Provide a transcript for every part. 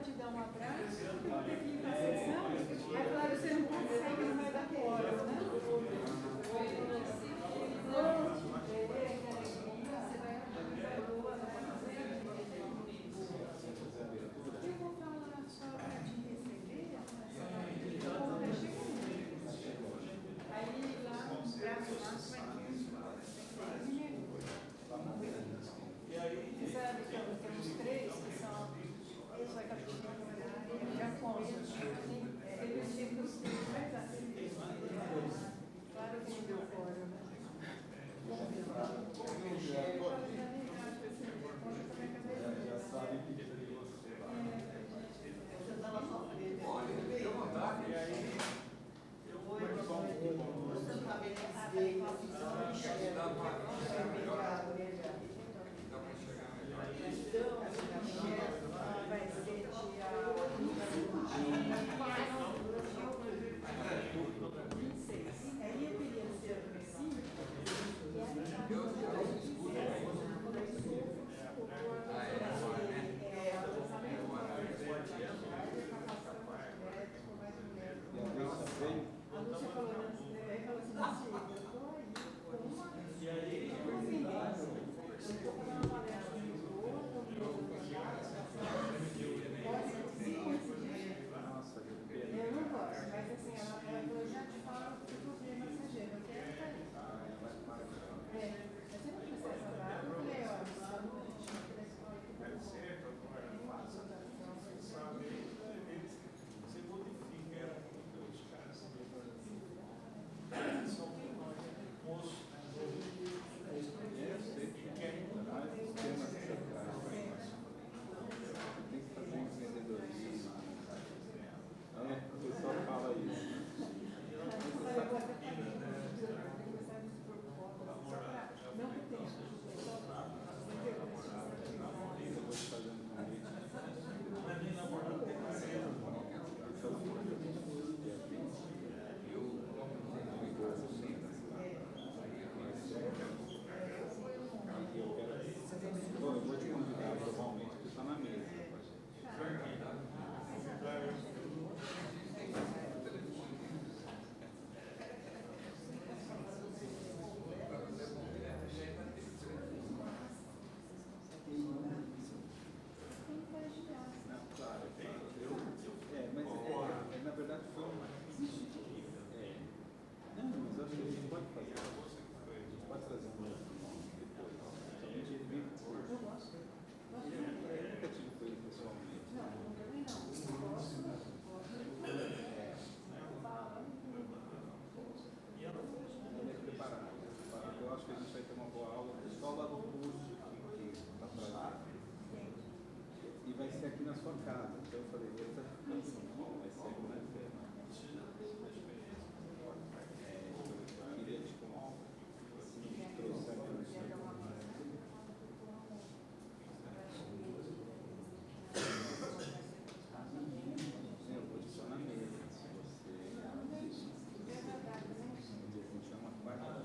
te dar um abraço, porque eu tenho que ir para a sessão. Aí falaram, você não consegue, não vai dar fora, né? Eu vou falar só para te receber, aí lá no braço nosso vai ter você sabe que temos três que são esse vai capitão, já conheço, eles ficam mais assim. Claro que não deu fora, né? Já sabe que você estava sofrendo. Olha, deu vontade. E aí, eu vou você não sabe que dá para chegar melhor. Dá para chegar melhor. Vai ser dia 26. Aí eu queria ser agressivo. A Lúcia falou assim, eu estou aí com uma convivência. Eu estou com uma palestra no outro, eu não gosto, mas assim, ela falou, já te falo que eu vi na CG, eu quero estar aí. Mas eu não precisa falar, eu falei, olha, só no time da escola que vai ser, você modifica os caras são moços que querem mudar tem que fazer um empreendedorismo. O pessoal fala isso. Não que tenha. Eu vou te fazendo convite. a minha namorada tem que ser Bom, eu vou te convidar provavelmente para estar na mesa. Não, claro. Mas na verdade foi uma. Não, mas eu acho que a gente pode fazer. A gente pode trazer um outro nome depois. Somente ele vem depois. Eu gosto. Eu nunca tive com ele pessoalmente. Não, também não. Ele é preparado. Eu acho que a gente vai ter uma boa aula só lá do curso que está trazendo. E vai ser aqui na sua casa. Então eu falei, vai ser segunda-feira. Eu queria te trouxe aqui. Eu vou te pôr na mesa. Se você. Um dia a gente chama quarta.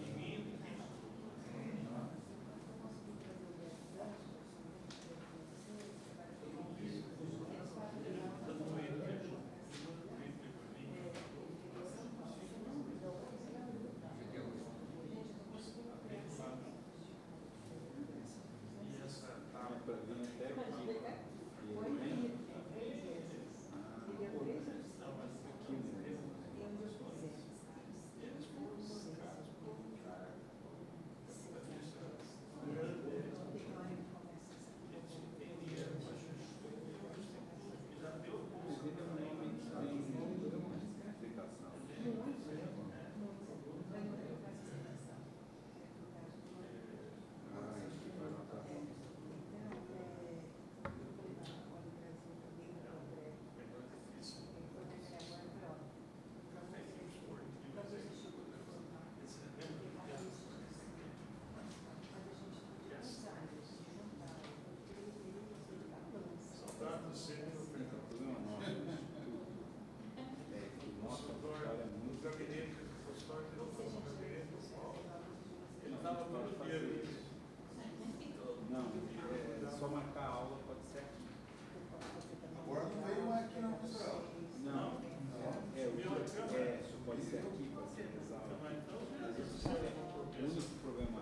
programa.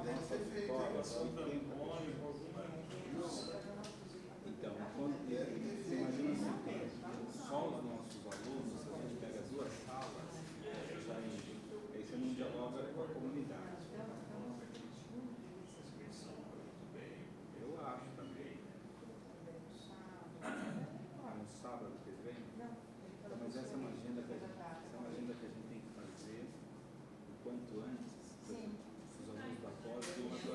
Deve ter feito. Então, quando você imagina assim, tem só os nossos alunos, a gente pega 2 salas, aí você não dialoga com a comunidade. Eu acho também. No sábado vocês vêm? Então, mas essa é uma agenda que a gente tem que fazer o quanto antes. Sim. Os alunos da pós e uma do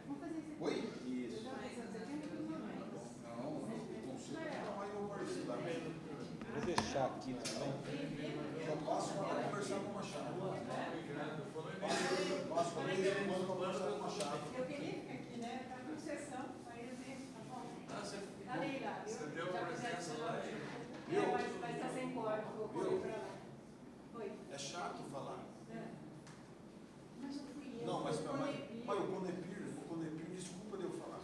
Vamos fazer isso. Oi? Isso. Não, não consigo. Não, aí eu conversei lá. Vou deixar aqui também. Eu passo para conversar com o Machado. Passo para ele, mando para conversar com o Machado. Eu queria ficar aqui, né? Tá com sessão, aí eu tenho, tá bom? Tá bem lá, viu? Você deu a presença lá? Mas tá sem corte, vou correr pra lá. Oi. É chato falar. Mas não fui eu. Não, mas eu o Conepir, desculpa de eu falar.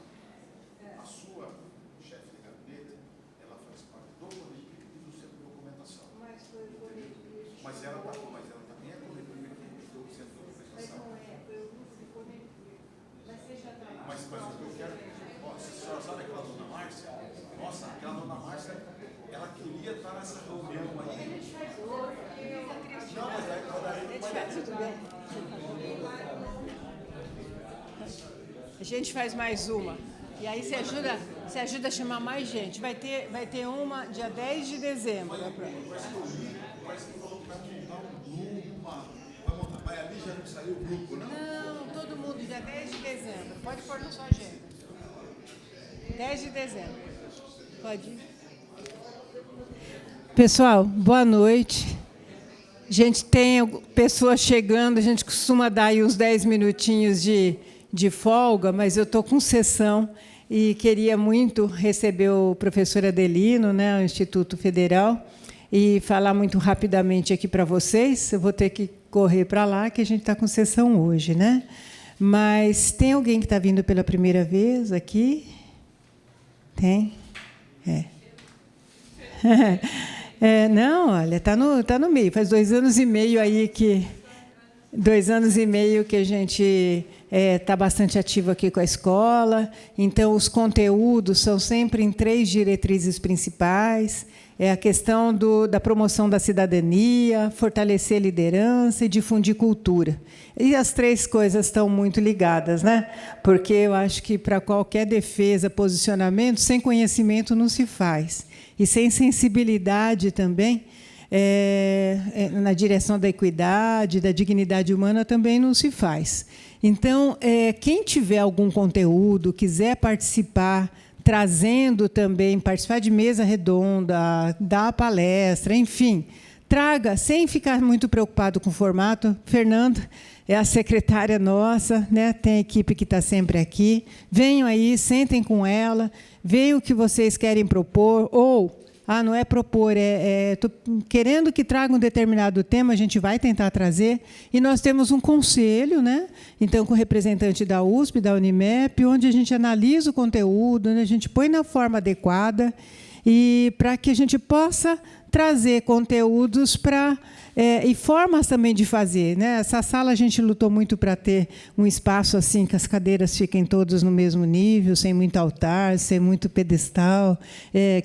A sua chefe de gabinete, ela faz parte do Conepir e do Centro de Documentação. Mas foi o Conepir. Mas ela também é Conepir aqui do Centro de Mas Documentação. não é, foi o grupo de Conepir. Mas você já está lá. Mas o que eu quero. Ó, a senhora sabe aquela dona Márcia? Nossa, aquela dona Márcia, ela queria estar nessa reunião aí. A gente faz outra, fica triste. Não, mas aí Tudo bem. A gente faz mais uma. E aí você ajuda a chamar mais gente. Vai ter uma dia 10 de dezembro. parece que falou que vai montar um grupo, mas ali já não saiu o grupo, não? Não, todo mundo, dia 10 de dezembro. Pode pôr na sua agenda. 10 de dezembro. Pode ir. Pessoal, boa noite. A gente tem pessoas chegando, a gente costuma dar aí uns 10 minutinhos de folga, mas eu estou com sessão e queria muito receber o professor Adelino, né, o Instituto Federal, e falar muito rapidamente aqui para vocês. Eu vou ter que correr para lá, que a gente está com sessão hoje, né? Mas tem alguém que está vindo pela primeira vez aqui? Tem? Não, olha, está no meio. Faz 2 anos e meio aí que... 2 anos e meio que a gente está bastante ativo aqui com a escola. Então, os conteúdos são sempre em 3 diretrizes principais. É a questão da promoção da cidadania, fortalecer a liderança e difundir cultura. E as 3 coisas estão muito ligadas, né? Porque eu acho que, para qualquer defesa, posicionamento, sem conhecimento não se faz. E sem sensibilidade também, na direção da equidade, da dignidade humana, também não se faz. Então, quem tiver algum conteúdo, quiser participar, trazendo também, participar de mesa redonda, dar palestra, enfim, traga, sem ficar muito preocupado com o formato. Fernanda é a secretária nossa, né? Tem a equipe que está sempre aqui. Venham aí, sentem com ela, vejam o que vocês querem propor, ou... não é propor, estou querendo que traga um determinado tema, a gente vai tentar trazer. E nós temos um conselho, né? Então, com o representante da USP, da Unimep, onde a gente analisa o conteúdo, onde a gente põe na forma adequada, e para que a gente possa trazer conteúdos e formas também de fazer, né? Essa sala a gente lutou muito para ter um espaço assim que as cadeiras fiquem todas no mesmo nível, sem muito altar, sem muito pedestal,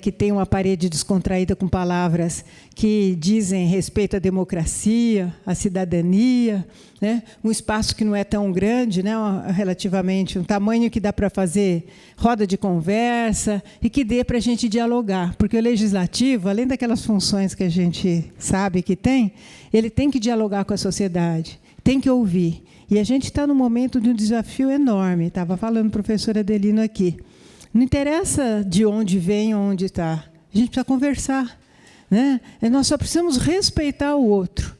que tenha uma parede descontraída com palavras que dizem respeito à democracia, à cidadania, né? Um espaço que não é tão grande, né? Relativamente, um tamanho que dá para fazer roda de conversa e que dê para a gente dialogar, porque o legislativo, além daquelas funções que a gente sabe que tem, ele tem que dialogar com a sociedade, tem que ouvir. E a gente está num momento de um desafio enorme. Estava falando o professor Adelino aqui. Não interessa de onde vem ou onde está. A gente precisa conversar, né? Nós só precisamos respeitar o outro.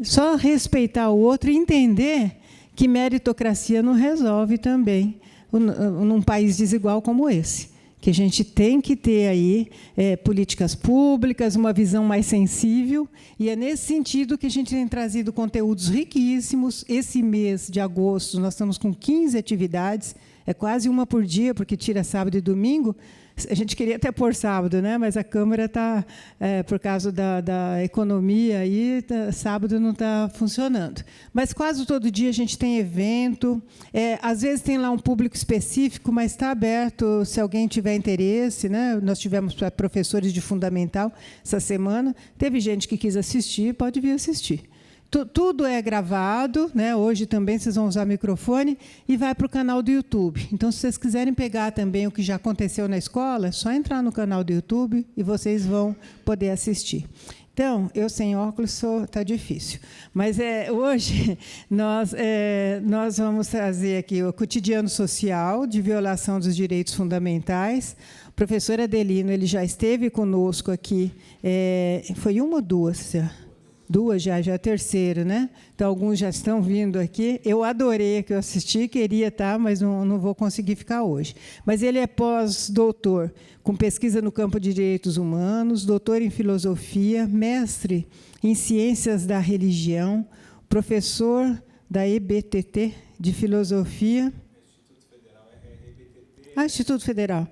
Só respeitar o outro e entender que meritocracia não resolve também num país desigual como esse. Que a gente tem que ter aí políticas públicas, uma visão mais sensível, e é nesse sentido que a gente tem trazido conteúdos riquíssimos. Esse mês de agosto, nós estamos com 15 atividades, É quase uma por dia, porque tira sábado e domingo. A gente queria até pôr sábado, né? Mas a Câmara está, por causa da economia, aí, sábado não está funcionando. Mas quase todo dia a gente tem evento. Às vezes tem lá um público específico, mas está aberto se alguém tiver interesse, né? Nós tivemos professores de fundamental essa semana. Teve gente que quis assistir, pode vir assistir. Tudo é gravado, né? Hoje também vocês vão usar microfone e vai para o canal do YouTube. Então, se vocês quiserem pegar também o que já aconteceu na escola, é só entrar no canal do YouTube e vocês vão poder assistir. Então, eu sem óculos está difícil. Mas hoje nós vamos trazer aqui o cotidiano social de violação dos direitos fundamentais. O professor Adelino ele já esteve conosco aqui. Foi uma ou duas? Duas já é a terceira, né? Então, alguns já estão vindo aqui. Eu adorei que eu assisti, queria estar, mas não vou conseguir ficar hoje. Mas ele é pós-doutor, com pesquisa no campo de direitos humanos, doutor em filosofia, mestre em ciências da religião, professor da EBTT de filosofia. Instituto Federal é EBTT. Instituto Federal.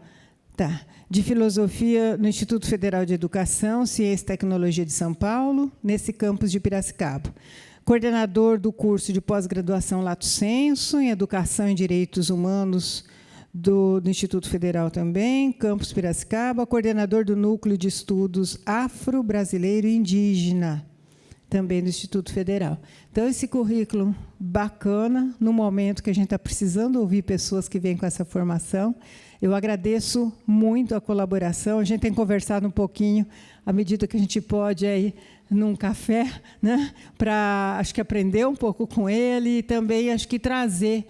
Tá. De Filosofia no Instituto Federal de Educação, Ciência e Tecnologia de São Paulo, nesse campus de Piracicaba. Coordenador do curso de pós-graduação Lato Sensu, em Educação e Direitos Humanos do Instituto Federal também, campus Piracicaba. Coordenador do Núcleo de Estudos Afro-Brasileiro e Indígena, também do Instituto Federal. Então, esse currículo bacana, no momento que a gente está precisando ouvir pessoas que vêm com essa formação. Eu agradeço muito a colaboração. A gente tem conversado um pouquinho, à medida que a gente pode, aí, num café, né, para, acho que, aprender um pouco com ele e também, acho que, trazer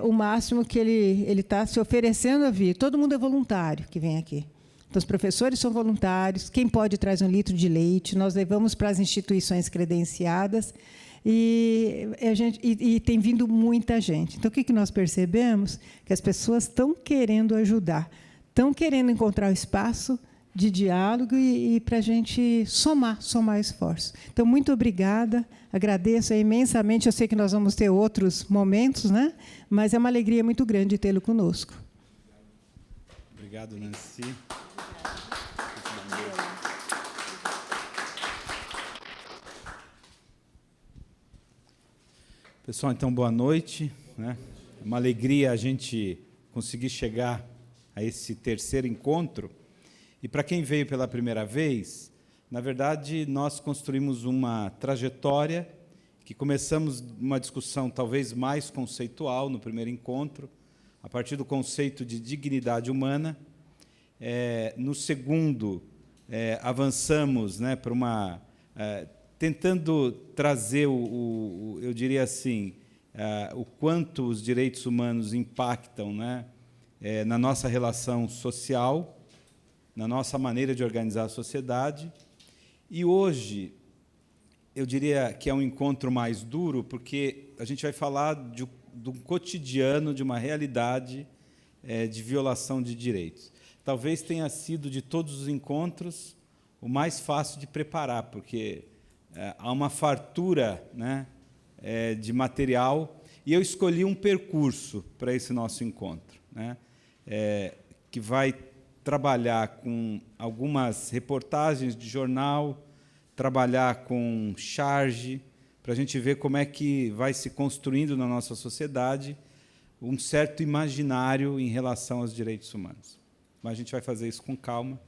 o máximo que ele está se oferecendo a vir. Todo mundo é voluntário que vem aqui. Então, os professores são voluntários, quem pode traz 1 litro de leite, nós levamos para as instituições credenciadas e tem vindo muita gente. Então, o que nós percebemos? Que as pessoas estão querendo ajudar, estão querendo encontrar o espaço de diálogo e para a gente somar esforços. Então, muito obrigada, agradeço imensamente. Eu sei que nós vamos ter outros momentos, né? Mas é uma alegria muito grande tê-lo conosco. Obrigado, Nancy. Pessoal, então, boa noite. É uma alegria a gente conseguir chegar a esse terceiro encontro. E, para quem veio pela primeira vez, na verdade, nós construímos uma trajetória que começamos uma discussão talvez mais conceitual no primeiro encontro, a partir do conceito de dignidade humana. No segundo, avançamos, né, para uma... tentando trazer, eu diria assim, o quanto os direitos humanos impactam, né, na nossa relação social, na nossa maneira de organizar a sociedade. E hoje, eu diria que é um encontro mais duro, porque a gente vai falar do cotidiano, de uma realidade de violação de direitos. Talvez tenha sido, de todos os encontros, o mais fácil de preparar, porque há uma fartura, né, de material, e eu escolhi um percurso para esse nosso encontro, né, que vai trabalhar com algumas reportagens de jornal, trabalhar com charge, para a gente ver como é que vai se construindo na nossa sociedade um certo imaginário em relação aos direitos humanos. Mas a gente vai fazer isso com calma.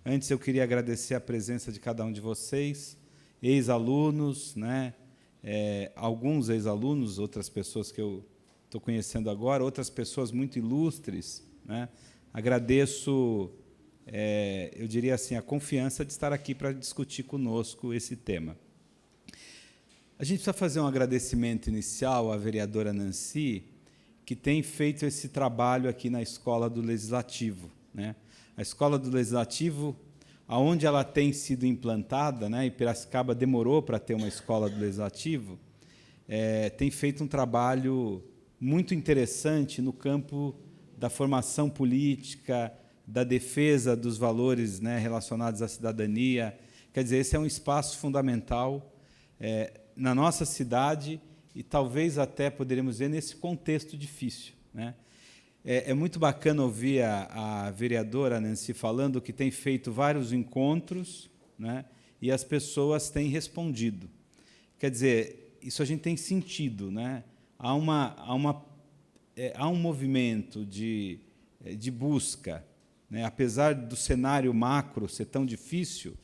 Antes, eu queria agradecer a presença de cada um de vocês, ex-alunos, né? Alguns ex-alunos, outras pessoas que eu estou conhecendo agora, outras pessoas muito ilustres, né? Agradeço, eu diria assim, a confiança de estar aqui para discutir conosco esse tema. A gente precisa fazer um agradecimento inicial à vereadora Nancy, que tem feito esse trabalho aqui na Escola do Legislativo, né? A Escola do Legislativo, aonde ela tem sido implantada, né, e Piracicaba demorou para ter uma Escola do Legislativo, tem feito um trabalho muito interessante no campo da formação política, da defesa dos valores, né, relacionados à cidadania. Quer dizer, esse é um espaço fundamental na nossa cidade e talvez até, poderíamos dizer, nesse contexto difícil, né? É muito bacana ouvir a vereadora Nancy falando que tem feito vários encontros, né, e as pessoas têm respondido. Quer dizer, isso a gente tem sentido, né? Há um movimento de busca, né? Apesar do cenário macro ser tão difícil,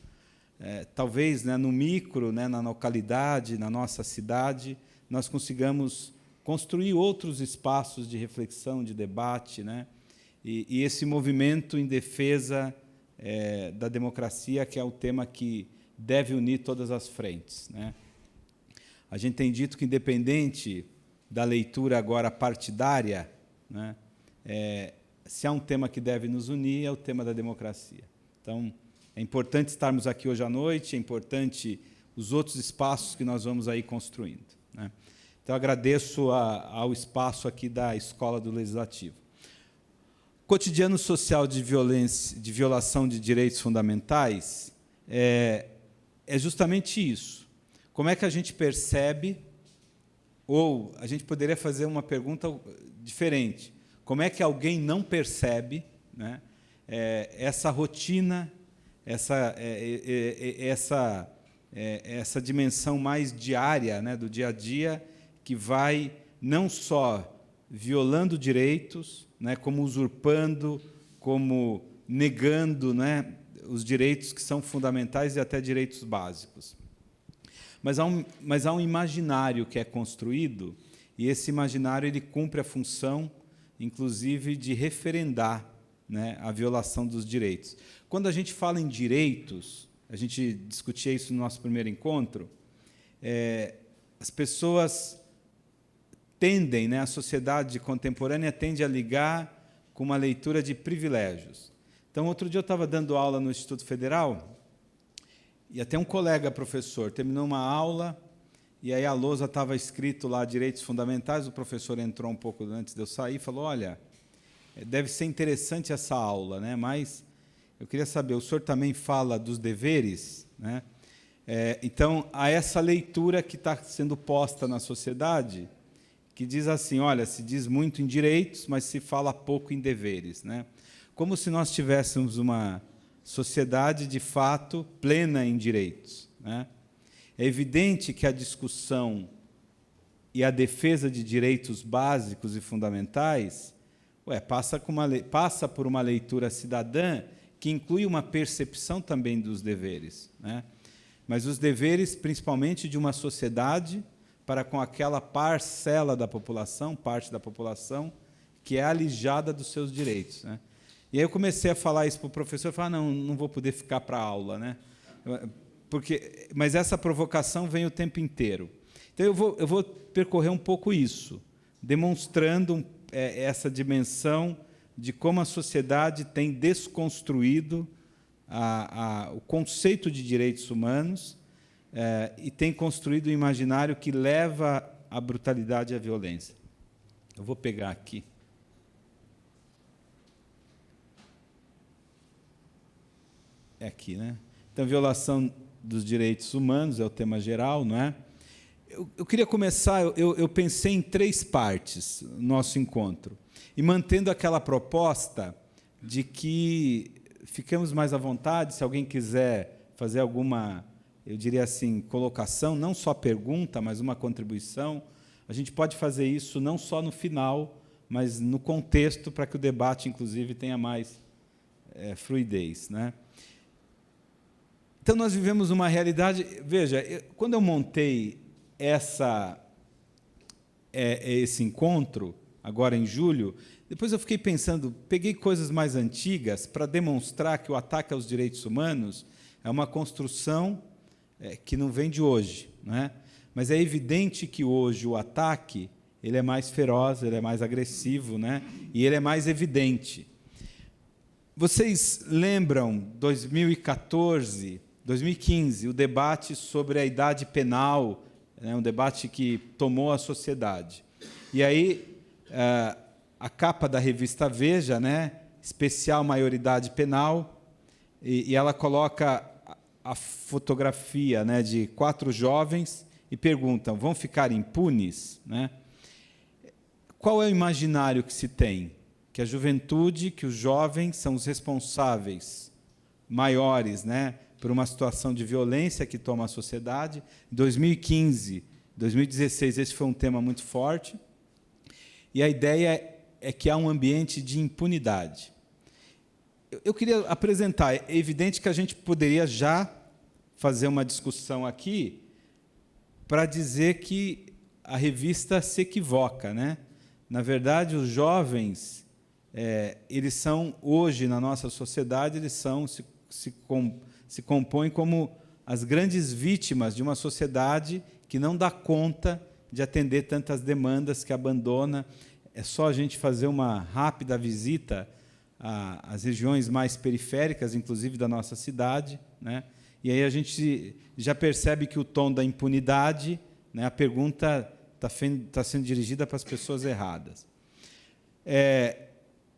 talvez, né, no micro, né, na localidade, na nossa cidade, nós consigamos construir outros espaços de reflexão, de debate, né? E esse movimento em defesa da democracia, que é o tema que deve unir todas as frentes, né? A gente tem dito que, independente da leitura agora partidária, né, se há um tema que deve nos unir, é o tema da democracia. Então, é importante estarmos aqui hoje à noite, é importante os outros espaços que nós vamos aí construindo, né? Então, agradeço ao espaço aqui da Escola do Legislativo. Cotidiano social de violação de direitos fundamentais é justamente isso. Como é que a gente percebe, ou a gente poderia fazer uma pergunta diferente, como é que alguém não percebe, né, essa rotina, essa dimensão mais diária, né, do dia a dia, que vai não só violando direitos, né, como usurpando, como negando, né, os direitos que são fundamentais e até direitos básicos. Mas há um imaginário que é construído, e esse imaginário ele cumpre a função, inclusive, de referendar, né, a violação dos direitos. Quando a gente fala em direitos, a gente discutia isso no nosso primeiro encontro, as pessoas tendem, né, a sociedade contemporânea tende a ligar com uma leitura de privilégios. Então, outro dia eu estava dando aula no Instituto Federal, e até um colega professor terminou uma aula, e aí a lousa estava escrito lá direitos fundamentais, o professor entrou um pouco antes de eu sair e falou, olha, deve ser interessante essa aula, né, mas eu queria saber, o senhor também fala dos deveres, né? Então, há essa leitura que está sendo posta na sociedade, que diz assim, olha, se diz muito em direitos, mas se fala pouco em deveres, né? Como se nós tivéssemos uma sociedade, de fato, plena em direitos, né? É evidente que a discussão e a defesa de direitos básicos e fundamentais passa por uma leitura cidadã que inclui uma percepção também dos deveres, né? Mas os deveres, principalmente, de uma sociedade para com aquela parcela da população, parte da população, que é alijada dos seus direitos, né? E aí eu comecei a falar isso para o professor, falar, não vou poder ficar para a aula, né? Mas essa provocação vem o tempo inteiro. Então, eu vou percorrer um pouco isso, demonstrando essa dimensão de como a sociedade tem desconstruído o conceito de direitos humanos, e tem construído um imaginário que leva à brutalidade e à violência. Eu vou pegar aqui. É aqui, né? Então, violação dos direitos humanos é o tema geral, não é? Eu queria começar, eu pensei em 3 partes no nosso encontro, e mantendo aquela proposta de que ficamos mais à vontade, se alguém quiser fazer alguma, eu diria assim, colocação, não só pergunta, mas uma contribuição, a gente pode fazer isso não só no final, mas no contexto, para que o debate, inclusive, tenha mais fluidez, né? Então, nós vivemos uma realidade... Veja, quando eu montei esse encontro, agora em julho, depois eu fiquei pensando, peguei coisas mais antigas para demonstrar que o ataque aos direitos humanos é uma construção que não vem de hoje, né? Mas é evidente que hoje o ataque ele é mais feroz, ele é mais agressivo, né? E ele é mais evidente. Vocês lembram, 2014, 2015, o debate sobre a idade penal, né, um debate que tomou a sociedade. E aí, a capa da revista Veja, né, especial maioridade penal, e ela coloca a fotografia, né, de 4 jovens e perguntam, vão ficar impunes, né? Qual é o imaginário que se tem? que a juventude, que os jovens são os responsáveis maiores, né, por uma situação de violência que toma a sociedade. Em 2015, 2016, esse foi um tema muito forte. E a ideia é que há um ambiente de impunidade. Eu queria apresentar, é evidente que a gente poderia já fazer uma discussão aqui para dizer que a revista se equivoca, né? Na verdade, os jovens, eles são, hoje, na nossa sociedade, eles se compõem como as grandes vítimas de uma sociedade que não dá conta de atender tantas demandas, que abandona. É só a gente fazer uma rápida visita às regiões mais periféricas, inclusive da nossa cidade, né? E aí a gente já percebe que o tom da impunidade, né, a pergunta está sendo dirigida para as pessoas erradas.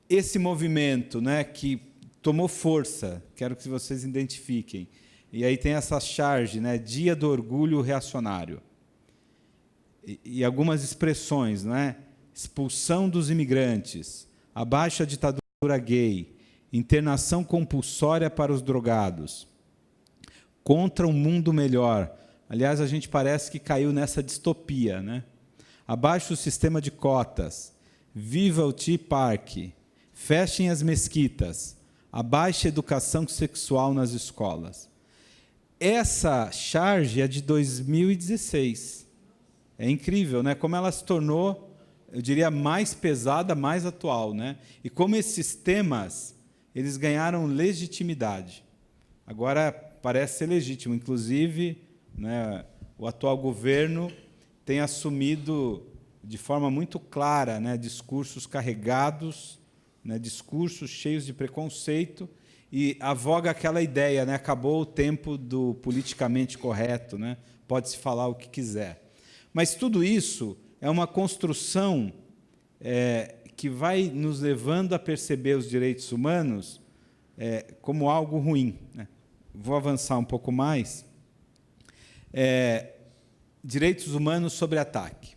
Esse movimento, né, que tomou força, quero que vocês identifiquem, e aí tem essa charge, né, Dia do Orgulho Reacionário, e algumas expressões, né, expulsão dos imigrantes, abaixo a ditadura gay, internação compulsória para os drogados, contra um mundo melhor. Aliás, a gente parece que caiu nessa distopia, né? Abaixo o sistema de cotas, viva o Tea Park, fechem as mesquitas, abaixo a educação sexual nas escolas. Essa charge é de 2016. É incrível, né? Como ela se tornou, eu diria, mais pesada, mais atual, né? E como esses temas, eles ganharam legitimidade. Agora parece ser legítimo, inclusive, né, o atual governo tem assumido de forma muito clara, né, discursos carregados, né, discursos cheios de preconceito, e avoga aquela ideia, né, acabou o tempo do politicamente correto, né, pode-se falar o que quiser. Mas tudo isso é uma construção que vai nos levando a perceber os direitos humanos como algo ruim, né? Vou avançar um pouco mais. Direitos humanos sob ataque.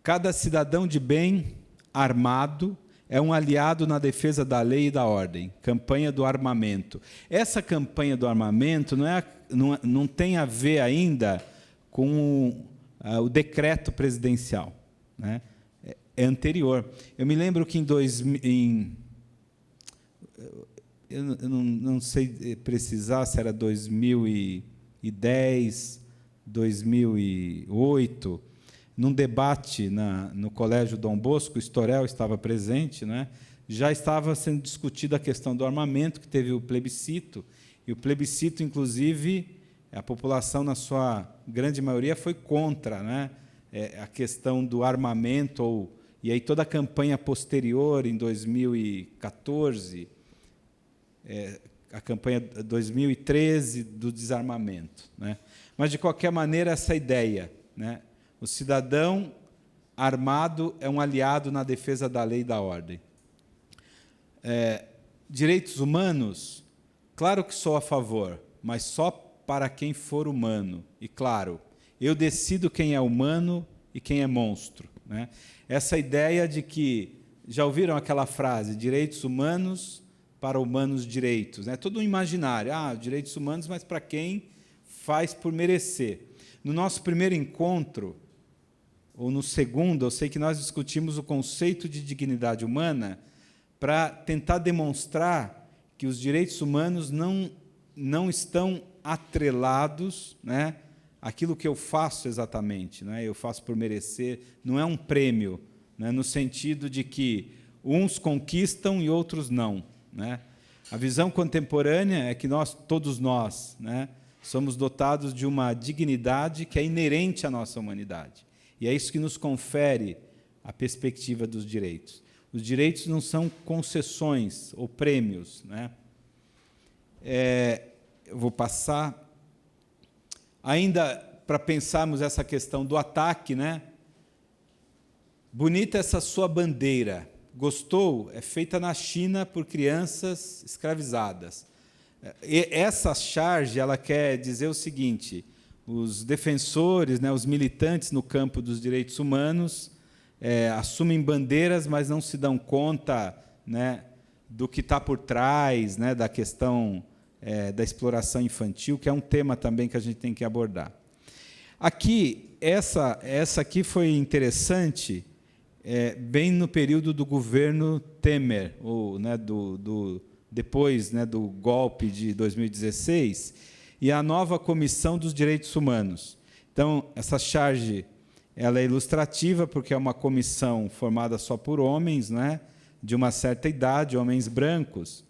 Cada cidadão de bem armado é um aliado na defesa da lei e da ordem. Campanha do armamento. Essa campanha do armamento não tem a ver ainda com o decreto presidencial, né? É anterior. Eu me lembro que eu não sei precisar se era 2010, 2008, num debate no Colégio Dom Bosco, o Estorel estava presente, né? Já estava sendo discutida a questão do armamento, que teve o plebiscito, e o plebiscito, inclusive, a população, na sua grande maioria, foi contra, né, a questão do armamento, e aí toda a campanha posterior, em 2014, a campanha 2013 do desarmamento, né? Mas, de qualquer maneira, essa ideia, né, o cidadão armado é um aliado na defesa da lei e da ordem. Direitos humanos, claro que sou a favor, mas só para quem for humano. E, claro, eu decido quem é humano e quem é monstro, né? Essa ideia de que, já ouviram aquela frase, direitos humanos para humanos direitos, né? Todo um imaginário, direitos humanos, mas para quem faz por merecer. No nosso primeiro encontro, ou no segundo, eu sei que nós discutimos o conceito de dignidade humana para tentar demonstrar que os direitos humanos não estão atrelados, né, àquilo que eu faço exatamente, né? Eu faço por merecer, não é um prêmio, né, no sentido de que uns conquistam e outros não, né? A visão contemporânea é que todos nós, né, somos dotados de uma dignidade que é inerente à nossa humanidade. E é isso que nos confere a perspectiva dos direitos. Os direitos não são concessões ou prêmios, né? Eu vou passar. Ainda para pensarmos essa questão do ataque, né? Bonita essa sua bandeira. Gostou? É feita na China por crianças escravizadas. E essa charge, ela quer dizer o seguinte: os defensores, né, os militantes no campo dos direitos humanos, assumem bandeiras, mas não se dão conta, né, do que está por trás, né, da questão da exploração infantil, que é um tema também que a gente tem que abordar. Aqui, essa aqui foi interessante, bem no período do governo Temer, ou, né, depois, né, do golpe de 2016, e a nova Comissão dos Direitos Humanos. Então, essa charge ela é ilustrativa, porque é uma comissão formada só por homens, né, de uma certa idade, homens brancos,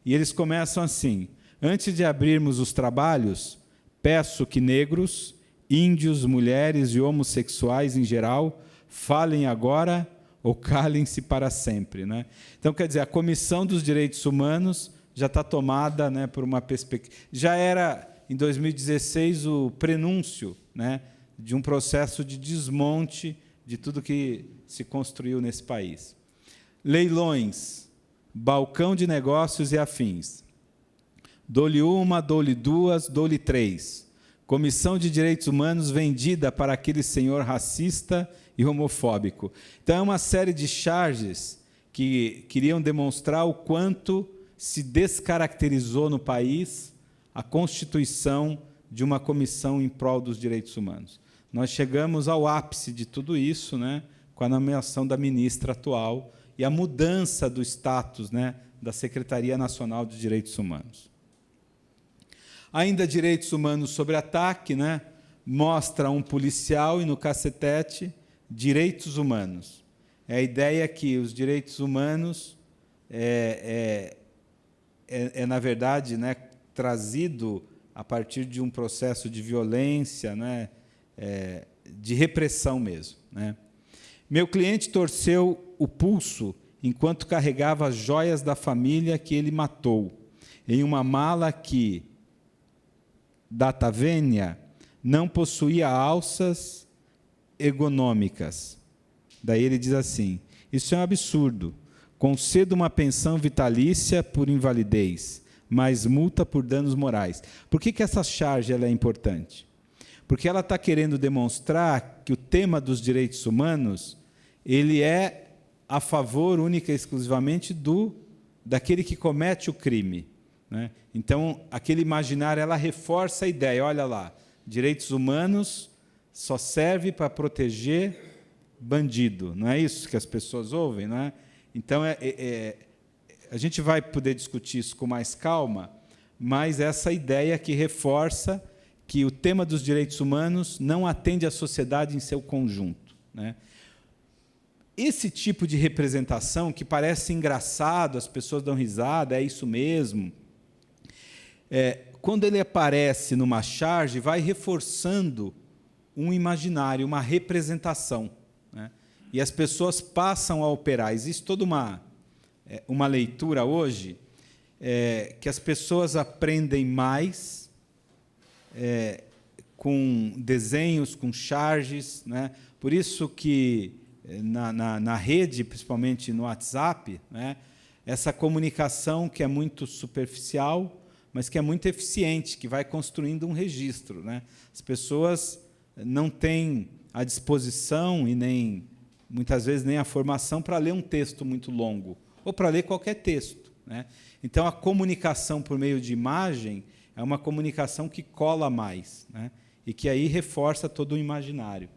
e eles começam assim: antes de abrirmos os trabalhos, peço que negros, índios, mulheres e homossexuais em geral falem agora ou calem-se para sempre, né? Então, quer dizer, a Comissão dos Direitos Humanos já está tomada, né, por uma perspectiva. Já era, em 2016, o prenúncio, né, de um processo de desmonte de tudo que se construiu nesse país. Leilões, balcão de negócios e afins. Dou-lhe uma, dou-lhe duas, dou-lhe três. Comissão de Direitos Humanos vendida para aquele senhor racista e homofóbico. Então, é uma série de charges que queriam demonstrar o quanto se descaracterizou no país a constituição de uma comissão em prol dos direitos humanos. Nós chegamos ao ápice de tudo isso, né, com a nomeação da ministra atual e a mudança do status, né, da Secretaria Nacional de Direitos Humanos. Ainda direitos humanos sobre ataque, né, mostra um policial e no cacetete direitos humanos. É a ideia que os direitos humanos na verdade, né, trazido a partir de um processo de violência, né, de repressão mesmo, né. Meu cliente torceu o pulso enquanto carregava as joias da família que ele matou, em uma mala que, data vênia, não possuía alças ergonômicas. Daí ele diz assim: isso é um absurdo. Concedo uma pensão vitalícia por invalidez, mas multa por danos morais. Por que essa charge ela é importante? Porque ela está querendo demonstrar que o tema dos direitos humanos ele é a favor única e exclusivamente daquele que comete o crime, né? Então, aquele imaginário, ela reforça a ideia, olha lá, direitos humanos só serve para proteger bandido, não é isso que as pessoas ouvem, não é? Então, a gente vai poder discutir isso com mais calma, mas essa ideia que reforça que o tema dos direitos humanos não atende à sociedade em seu conjunto, né? Esse tipo de representação, que parece engraçado, as pessoas dão risada, é isso mesmo, quando ele aparece numa charge, vai reforçando um imaginário, uma representação, né? E as pessoas passam a operar. Existe toda uma leitura hoje que as pessoas aprendem mais com desenhos, com charges, né? Por isso que na rede, principalmente no WhatsApp, né, essa comunicação que é muito superficial, mas que é muito eficiente, que vai construindo um registro, né? As pessoas não têm a disposição e nem, muitas vezes, nem a formação para ler um texto muito longo, ou para ler qualquer texto, né? Então, a comunicação por meio de imagem é uma comunicação que cola mais, né? E que aí reforça todo o imaginário.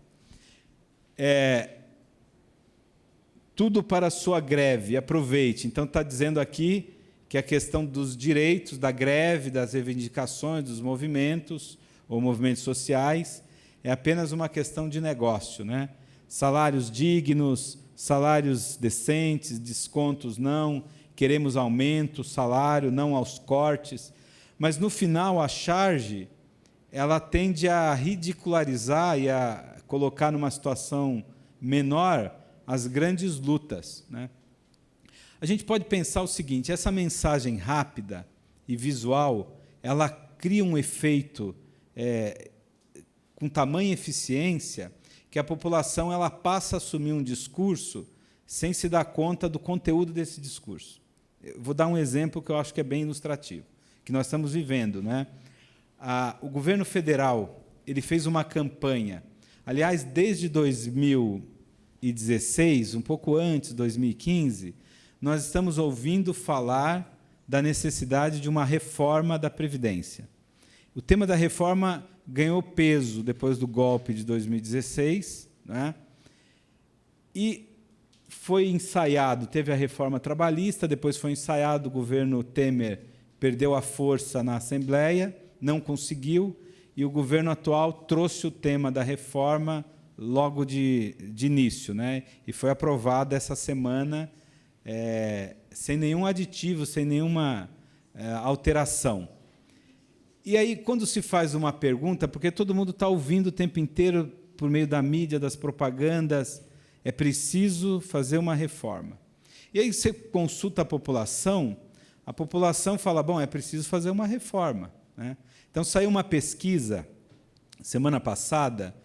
Tudo para a sua greve, aproveite. Então, está dizendo aqui que a questão dos direitos, da greve, das reivindicações, dos movimentos, ou movimentos sociais, é apenas uma questão de negócio, né? Salários dignos, salários decentes, descontos não, queremos aumento, salário, não aos cortes. Mas, no final, a charge ela tende a ridicularizar e a colocar numa situação menor as grandes lutas, né? A gente pode pensar o seguinte: essa mensagem rápida e visual, ela cria um efeito com tamanha eficiência que a população ela passa a assumir um discurso sem se dar conta do conteúdo desse discurso. Eu vou dar um exemplo que eu acho que é bem ilustrativo, que nós estamos vivendo, né? O governo federal ele fez uma campanha, aliás, desde 2000 2016, um pouco antes, 2015, nós estamos ouvindo falar da necessidade de uma reforma da Previdência. O tema da reforma ganhou peso depois do golpe de 2016, né? E foi ensaiado, teve a reforma trabalhista, depois foi ensaiado, o governo Temer perdeu a força na Assembleia, não conseguiu, e o governo atual trouxe o tema da reforma logo de início, né? E foi aprovado essa semana, sem nenhum aditivo, sem nenhuma alteração. E aí, quando se faz uma pergunta, porque todo mundo está ouvindo o tempo inteiro, por meio da mídia, das propagandas, é preciso fazer uma reforma. E aí você consulta a população fala, bom, é preciso fazer uma reforma, né? Então, saiu uma pesquisa, semana passada,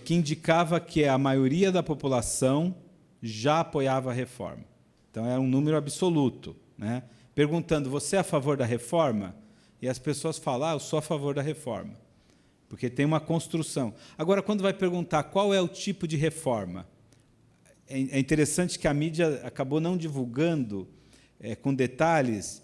que indicava que a maioria da população já apoiava a reforma. Então, era um número absoluto, né? Perguntando, você é a favor da reforma? E as pessoas falam, eu sou a favor da reforma, porque tem uma construção. Agora, quando vai perguntar qual é o tipo de reforma, é interessante que a mídia acabou não divulgando com detalhes,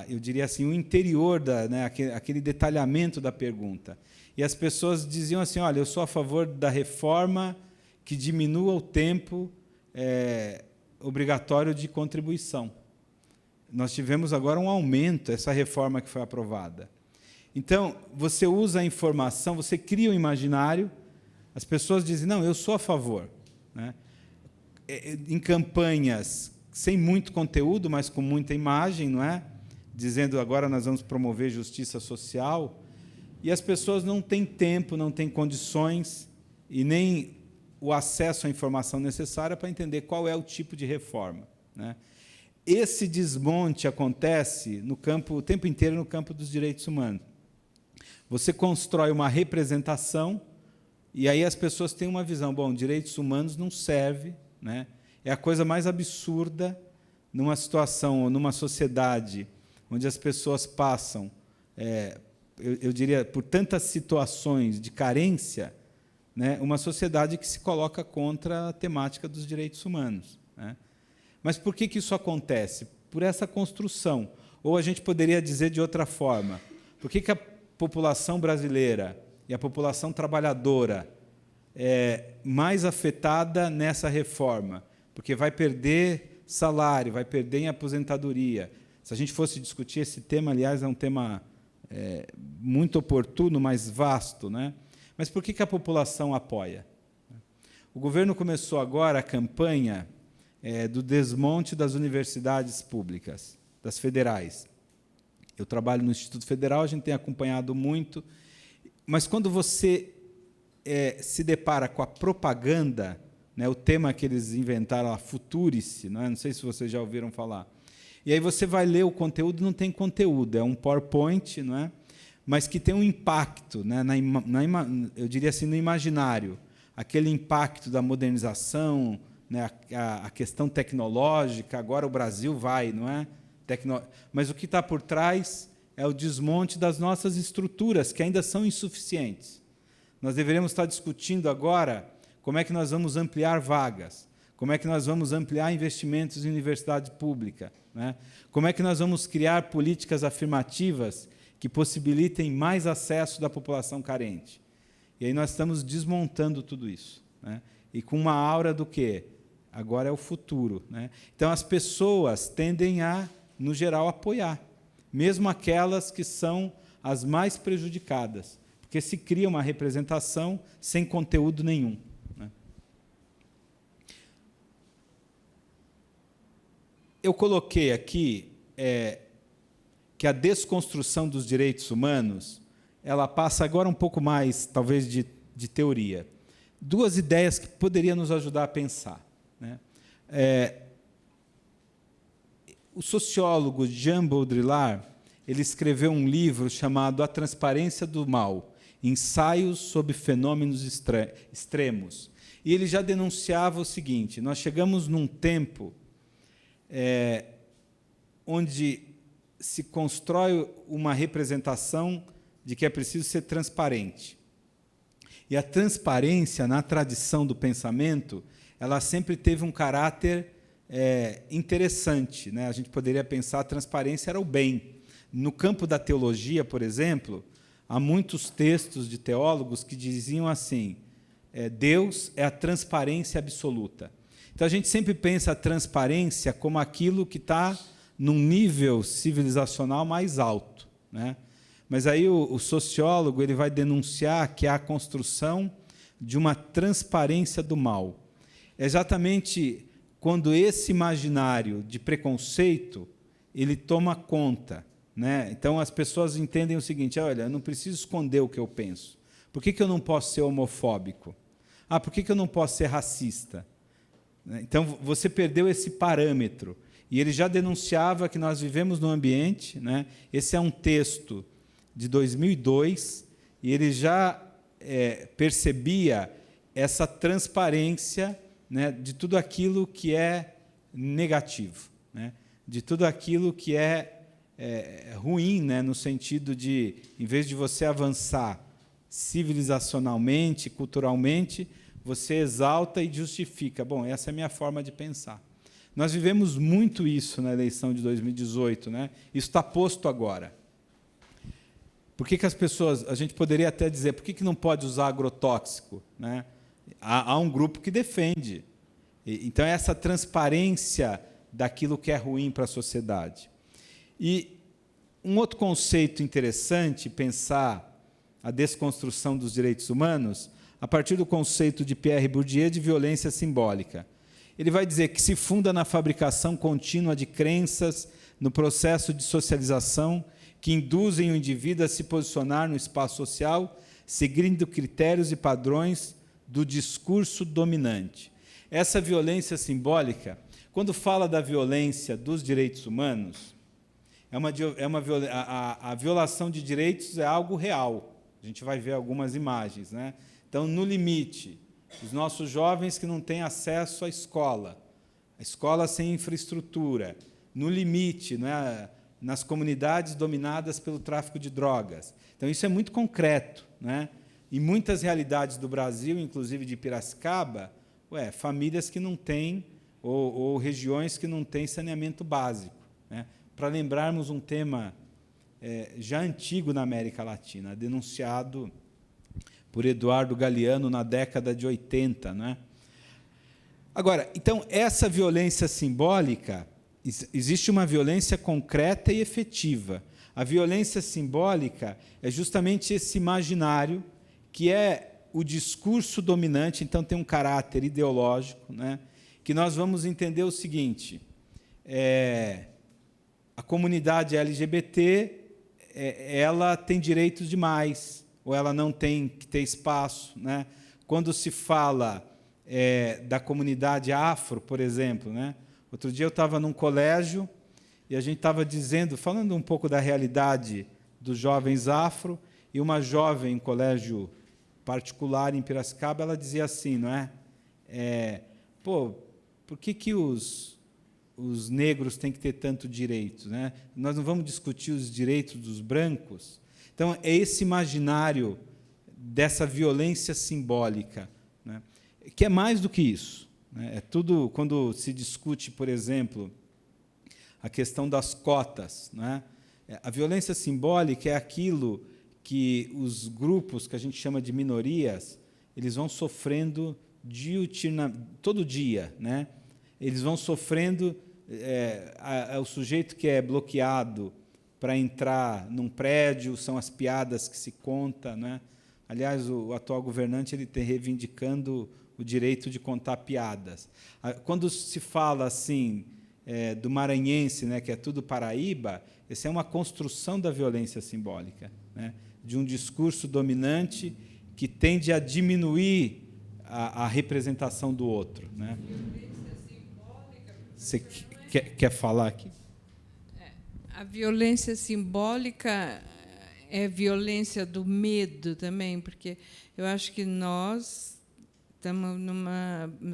eu diria assim, o interior, né, aquele detalhamento da pergunta. E as pessoas diziam assim, olha, eu sou a favor da reforma que diminua o tempo obrigatório de contribuição. Nós tivemos agora um aumento, essa reforma que foi aprovada. Então, você usa a informação, você cria um imaginário, as pessoas dizem, não, eu sou a favor, né? Em campanhas sem muito conteúdo, mas com muita imagem, não é? Dizendo, agora nós vamos promover justiça social, e as pessoas não têm tempo, não têm condições, e nem o acesso à informação necessária para entender qual é o tipo de reforma, né? Esse desmonte acontece no campo, o tempo inteiro no campo dos direitos humanos. Você constrói uma representação, e aí as pessoas têm uma visão, bom, direitos humanos não serve, né? É a coisa mais absurda numa situação, numa sociedade onde as pessoas passam, eu diria, por tantas situações de carência, né? Uma sociedade que se coloca contra a temática dos direitos humanos, né? Mas por que isso acontece? Por essa construção. Ou a gente poderia dizer de outra forma, por que a população brasileira e a população trabalhadora é mais afetada nessa reforma? Porque vai perder salário, vai perder em aposentadoria. Se a gente fosse discutir esse tema, aliás, é um tema muito oportuno, mas vasto, né? Mas por que a população apoia? O governo começou agora a campanha do desmonte das universidades públicas, das federais. Eu trabalho no Instituto Federal, a gente tem acompanhado muito, mas quando você se depara com a propaganda, né, o tema que eles inventaram, a Futurice, não sei se vocês já ouviram falar, e aí você vai ler o conteúdo, não tem conteúdo, é um PowerPoint, não é? Mas que tem um impacto, né, eu diria assim, no imaginário, aquele impacto da modernização, né, a questão tecnológica, agora o Brasil vai, não é? Mas o que está por trás é o desmonte das nossas estruturas, que ainda são insuficientes. Nós deveríamos estar discutindo agora como é que nós vamos ampliar vagas, como é que nós vamos ampliar investimentos em universidade pública, né? Como é que nós vamos criar políticas afirmativas que possibilitem mais acesso da população carente. E aí nós estamos desmontando tudo isso, né? E com uma aura do quê? Agora é o futuro, né? Então, as pessoas tendem a, no geral, apoiar, mesmo aquelas que são as mais prejudicadas, porque se cria uma representação sem conteúdo nenhum, né? Eu coloquei aqui que a desconstrução dos direitos humanos ela passa agora um pouco mais, talvez, de teoria. Duas ideias que poderiam nos ajudar a pensar, né? O sociólogo Jean Baudrillard ele escreveu um livro chamado A Transparência do Mal, Ensaios sobre Fenômenos Extremos. E ele já denunciava o seguinte, nós chegamos num tempo onde se constrói uma representação de que é preciso ser transparente. E a transparência, na tradição do pensamento, ela sempre teve um caráter interessante, né? A gente poderia pensar que a transparência era o bem. No campo da teologia, por exemplo, há muitos textos de teólogos que diziam assim, Deus é a transparência absoluta. Então, a gente sempre pensa a transparência como aquilo que está num nível civilizacional mais alto, né? Mas aí o sociólogo ele vai denunciar que há a construção de uma transparência do mal. Exatamente quando esse imaginário de preconceito ele toma conta, né? Então, as pessoas entendem o seguinte, olha, eu não preciso esconder o que eu penso. Por que eu não posso ser homofóbico? Por que eu não posso ser racista? Então, você perdeu esse parâmetro. E ele já denunciava que nós vivemos num ambiente, né? Esse é um texto de 2002, e ele já percebia essa transparência, né, de tudo aquilo que é negativo, né, de tudo aquilo que é ruim, né, no sentido de, em vez de você avançar civilizacionalmente, culturalmente, você exalta e justifica. Bom, essa é a minha forma de pensar. Nós vivemos muito isso na eleição de 2018, né? Isso está posto agora. Por que as pessoas... A gente poderia até dizer, por que não pode usar agrotóxico, né? Há um grupo que defende. Então, essa transparência daquilo que é ruim para a sociedade. E um outro conceito interessante, pensar a desconstrução dos direitos humanos, a partir do conceito de Pierre Bourdieu de violência simbólica. Ele vai dizer que se funda na fabricação contínua de crenças, no processo de socialização, que induzem o indivíduo a se posicionar no espaço social, seguindo critérios e padrões do discurso dominante. Essa violência simbólica, quando fala da violência dos direitos humanos, a violação de direitos é algo real. A gente vai ver algumas imagens, né? Então, no limite, os nossos jovens que não têm acesso à escola, a escola sem infraestrutura, no limite, né, nas comunidades dominadas pelo tráfico de drogas. Então, isso é muito concreto, né? Em muitas realidades do Brasil, inclusive de Piracicaba, famílias que não têm, ou regiões que não têm saneamento básico, né? Para lembrarmos um tema já antigo na América Latina, denunciado por Eduardo Galeano na década de 80. Né? Agora, então, essa violência simbólica, existe uma violência concreta e efetiva. A violência simbólica é justamente esse imaginário que é o discurso dominante, então tem um caráter ideológico, né? Que nós vamos entender o seguinte, a comunidade LGBT, ela tem direitos demais, ou ela não tem que ter espaço, né? Quando se fala da comunidade afro, por exemplo, né? Outro dia eu estava num colégio e a gente estava falando um pouco da realidade dos jovens afro, e uma jovem em colégio particular em Piracicaba, ela dizia assim, não é? Por que os negros têm que ter tanto direito, né? Nós não vamos discutir os direitos dos brancos? Então, é esse imaginário dessa violência simbólica, né, que é mais do que isso. Né? É tudo, quando se discute, por exemplo, a questão das cotas. Né? A violência simbólica é aquilo que os grupos, que a gente chama de minorias, eles vão sofrendo todo dia. Né? Eles vão sofrendo, o sujeito que é bloqueado para entrar num prédio, são as piadas que se conta, né? Aliás, o atual governante ele está reivindicando o direito de contar piadas. Quando se fala assim do maranhense, né, que é tudo Paraíba, essa é uma construção da violência simbólica, né? De um discurso dominante que tende a diminuir a representação do outro. Né? Você quer falar aqui? A violência simbólica é violência do medo também, porque eu acho que nós estamos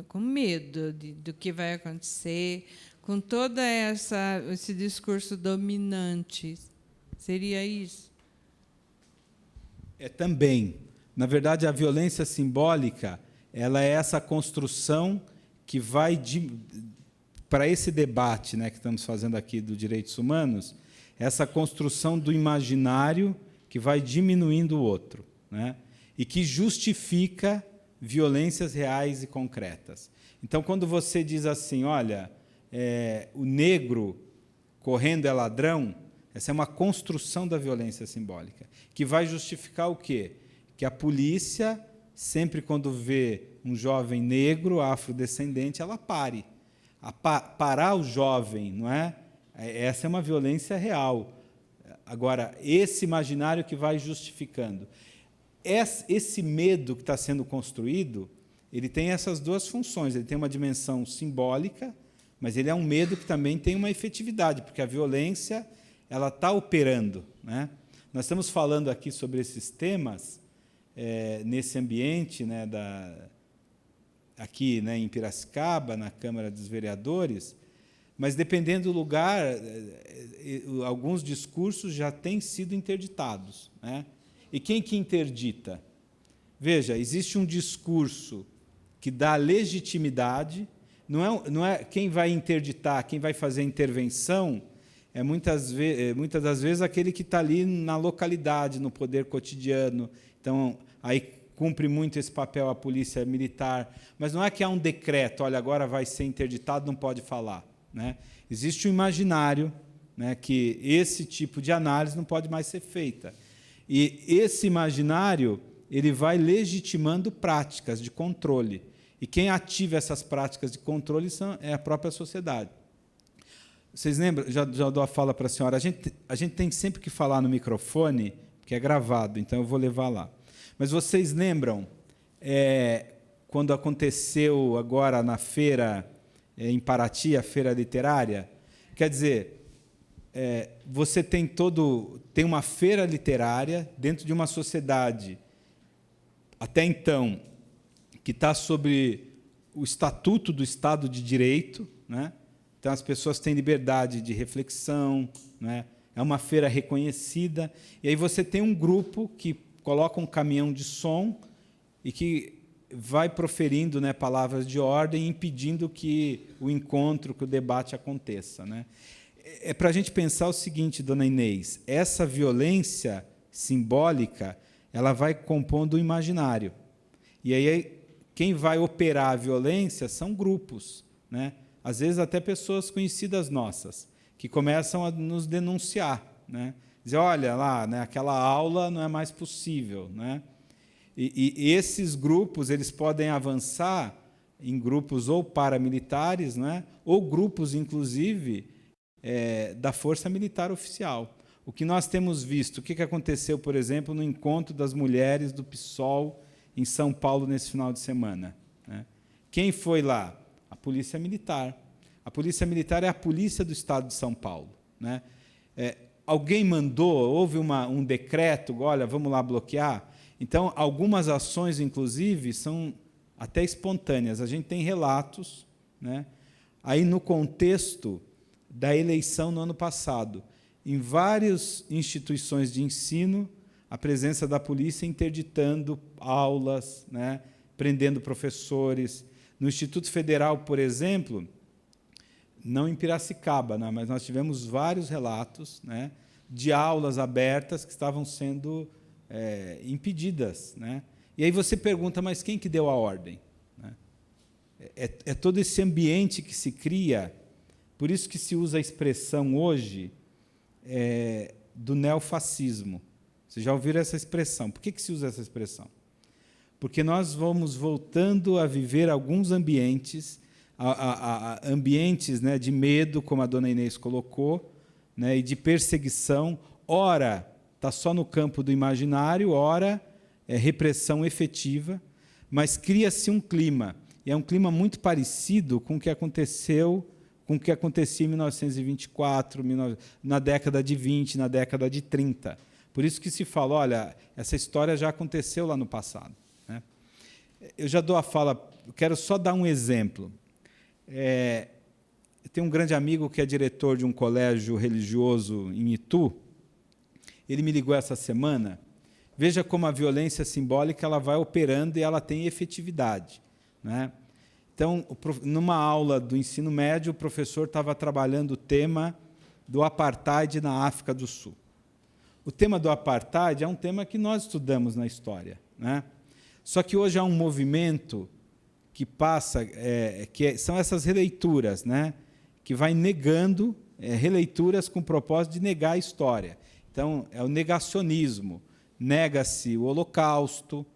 com medo do que vai acontecer, com todo esse discurso dominante. Seria isso? Também. Na verdade, a violência simbólica, ela é essa construção que vai, para esse debate, né, que estamos fazendo aqui dos direitos humanos, essa construção do imaginário que vai diminuindo o outro, né, e que justifica violências reais e concretas. Então, quando você diz assim, olha, o negro correndo é ladrão, essa é uma construção da violência simbólica, que vai justificar o quê? Que a polícia, sempre quando vê um jovem negro, afrodescendente, ela pare. Parar o jovem, não é? Essa é uma violência real. Agora, esse imaginário que vai justificando. Esse medo que está sendo construído, ele tem essas duas funções. Ele tem uma dimensão simbólica, mas ele é um medo que também tem uma efetividade, porque a violência ela está operando, né? Nós estamos falando aqui sobre esses temas nesse ambiente, né, aqui, né, em Piracicaba, na Câmara dos Vereadores, mas, dependendo do lugar, alguns discursos já têm sido interditados, né? E quem que interdita? Veja, existe um discurso que dá legitimidade, não é quem vai interditar, quem vai fazer a intervenção, muitas das vezes aquele que está ali na localidade, no poder cotidiano. Então, aí cumpre muito esse papel a polícia militar, mas não é que há um decreto, olha, agora vai ser interditado, não pode falar, né? Existe um imaginário, né, que esse tipo de análise não pode mais ser feita. E esse imaginário ele vai legitimando práticas de controle. E quem ativa essas práticas de controle é a própria sociedade. Vocês lembram? Já dou a fala para a senhora. A gente tem sempre que falar no microfone, que é gravado, então eu vou levar lá. Mas vocês lembram quando aconteceu agora na feira, em Paraty, a feira literária? Quer dizer, você tem uma feira literária dentro de uma sociedade, até então, que está sobre o Estatuto do Estado de Direito, né? Então, as pessoas têm liberdade de reflexão, né? É uma feira reconhecida, e aí você tem um grupo que coloca um caminhão de som e que vai proferindo, né, palavras de ordem, impedindo que o encontro, que o debate aconteça, né? É para a gente pensar o seguinte, dona Inês, essa violência simbólica ela vai compondo o imaginário. E aí quem vai operar a violência são grupos, né? Às vezes até pessoas conhecidas nossas, que começam a nos denunciar, né? Dizer, olha lá, né, aquela aula não é mais possível, né? E esses grupos eles podem avançar em grupos ou paramilitares, né, ou grupos, inclusive, da Força Militar Oficial. O que nós temos visto, o que aconteceu, por exemplo, no encontro das mulheres do PSOL em São Paulo nesse final de semana, né? Quem foi lá? A Polícia Militar. A Polícia Militar é a polícia do Estado de São Paulo, né? Alguém mandou, houve um decreto, olha, vamos lá bloquear? Então, algumas ações, inclusive, são até espontâneas. A gente tem relatos, né, aí no contexto da eleição no ano passado, em várias instituições de ensino, a presença da polícia interditando aulas, né, prendendo professores. No Instituto Federal, por exemplo, não em Piracicaba, né, mas nós tivemos vários relatos, né, de aulas abertas que estavam sendo impedidas, né? E aí você pergunta, mas quem que deu a ordem, né? É todo esse ambiente que se cria, por isso que se usa a expressão hoje do neofascismo. Vocês já ouviram essa expressão? Por que se usa essa expressão? Porque nós vamos voltando a viver alguns ambientes, ambientes, né, de medo, como a dona Inês colocou, né, e de perseguição, ora está só no campo do imaginário, ora é repressão efetiva, mas cria-se um clima, e é um clima muito parecido com o que aconteceu, com o que acontecia em 1924, na década de 20, na década de 30. Por isso que se fala, olha, essa história já aconteceu lá no passado, né? Eu já dou a fala, eu quero só dar um exemplo. Eu tenho um grande amigo que é diretor de um colégio religioso em Itu. Ele me ligou essa semana Veja como a violência simbólica ela vai operando e ela tem efetividade, né? Então, numa aula do ensino médio, o professor estava trabalhando o tema do apartheid na África do Sul. O tema do apartheid é um tema que nós estudamos na história, né? Só que hoje há um movimento que passa, são essas releituras, né? Que vai negando, releituras com o propósito de negar a história. Então, é o negacionismo. Nega-se o Holocausto,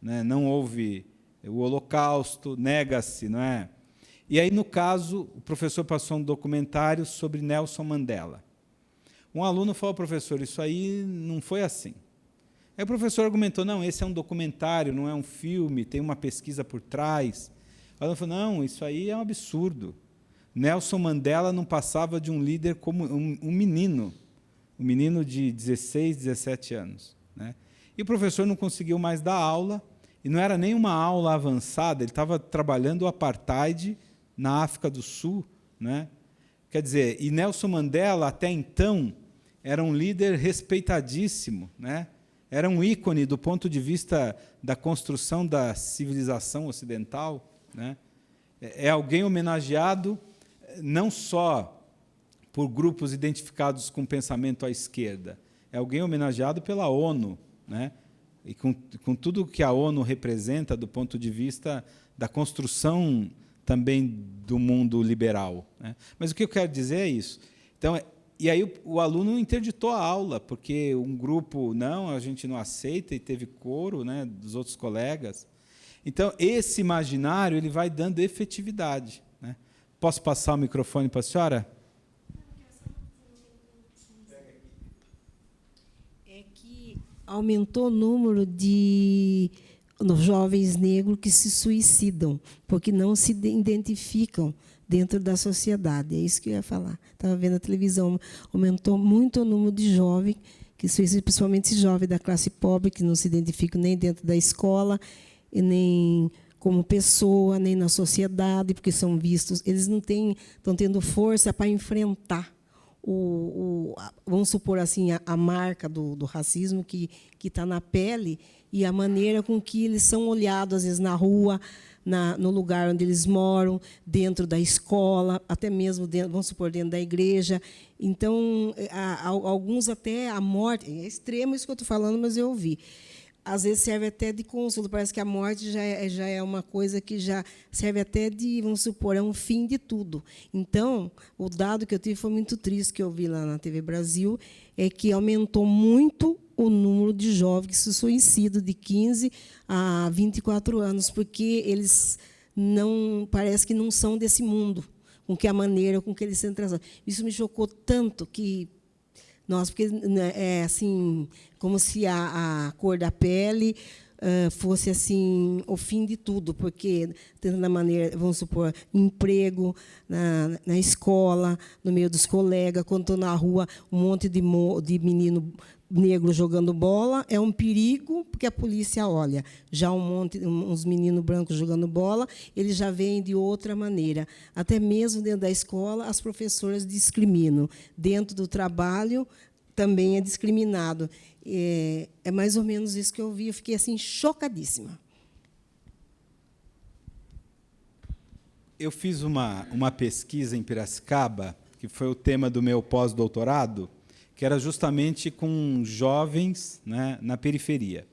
né? Não houve o Holocausto, nega-se, não é? E aí, no caso, o professor passou um documentário sobre Nelson Mandela. Um aluno falou, professor, isso aí não foi assim. Aí o professor argumentou, não, esse é um documentário, não é um filme, tem uma pesquisa por trás. O aluno falou, não, isso aí é um absurdo. Nelson Mandela não passava de um líder como um menino de 16, 17 anos, né? E o professor não conseguiu mais dar aula, e não era nem uma aula avançada, ele estava trabalhando o apartheid na África do Sul, né? Quer dizer, e Nelson Mandela, até então, era um líder respeitadíssimo, né? Era um ícone do ponto de vista da construção da civilização ocidental, né? É alguém homenageado não só por grupos identificados com pensamento à esquerda, é alguém homenageado pela ONU, né? E com tudo que a ONU representa do ponto de vista da construção também do mundo liberal, né? Mas o que eu quero dizer é isso. Então, e aí o aluno interditou a aula, porque um grupo, não, a gente não aceita, e teve coro, né, dos outros colegas. Então, esse imaginário ele vai dando efetividade, né? Posso passar o microfone para a senhora? É que aumentou o número de jovens negros que se suicidam, porque não se identificam dentro da sociedade. É isso que eu ia falar. Estava vendo a televisão, aumentou muito o número de jovens que suicidam, principalmente jovens da classe pobre, que não se identificam nem dentro da escola, e nem como pessoa, nem na sociedade, porque são vistos, eles não estão tendo força para enfrentar vamos supor assim, a marca do racismo que está na pele e a maneira com que eles são olhados, às vezes, na rua, no lugar onde eles moram, dentro da escola, até mesmo, vamos supor, dentro da igreja. Então, alguns até a morte, é extremo isso que eu estou falando, mas eu ouvi. Às vezes serve até de consolo, parece que a morte já é uma coisa que já serve até de, vamos supor, é um fim de tudo. Então, o dado que eu tive foi muito triste, que eu vi lá na TV Brasil, é que aumentou muito o número de jovens que se suicidam de 15 a 24 anos, porque eles parece que não são desse mundo, com que a maneira com que eles se transformam. Isso me chocou tanto que porque é assim, como se a cor da pele fosse assim o fim de tudo, porque tanto na maneira, vamos supor, emprego, na escola, no meio dos colegas, quando estou na rua, um monte de menino negro jogando bola, é um perigo, porque a polícia olha. Já uns meninos brancos jogando bola, eles já veem de outra maneira. Até mesmo dentro da escola, as professoras discriminam. Dentro do trabalho, também é discriminado. É mais ou menos isso que eu vi. Eu fiquei assim, chocadíssima. Eu fiz uma pesquisa em Piracicaba, que foi o tema do meu pós-doutorado, que era justamente com jovens, né, na periferia.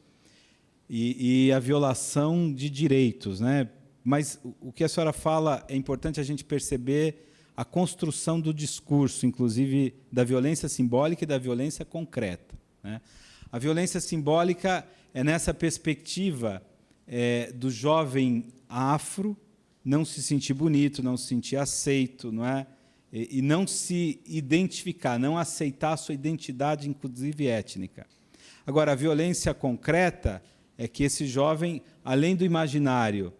E a violação de direitos, né? Mas o que a senhora fala é importante a gente perceber a construção do discurso, inclusive da violência simbólica e da violência concreta, né? A violência simbólica é nessa perspectiva do jovem afro não se sentir bonito, não se sentir aceito, não é? E não se identificar, não aceitar a sua identidade, inclusive étnica. Agora, a violência concreta é que esse jovem, além do imaginário,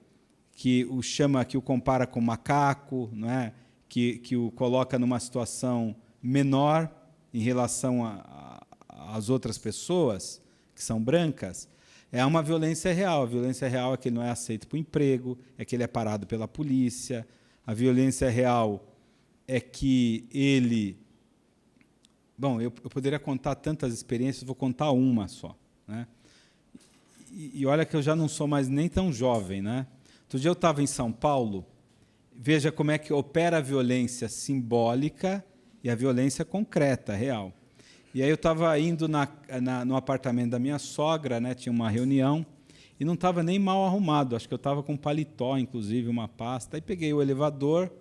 que o compara com macaco, não é? Que o coloca numa situação menor em relação às outras pessoas, que são brancas, é uma violência real. A violência real é que ele não é aceito para o emprego, é que ele é parado pela polícia. A violência real é que ele... Bom, eu poderia contar tantas experiências, vou contar uma só, né? e olha que eu já não sou mais nem tão jovem, né? Outro dia eu estava em São Paulo, veja como é que opera a violência simbólica e a violência concreta, real. E aí eu estava indo no apartamento da minha sogra, né, tinha uma reunião, e não estava nem mal arrumado, acho que eu estava com um paletó, inclusive, uma pasta. Aí peguei o elevador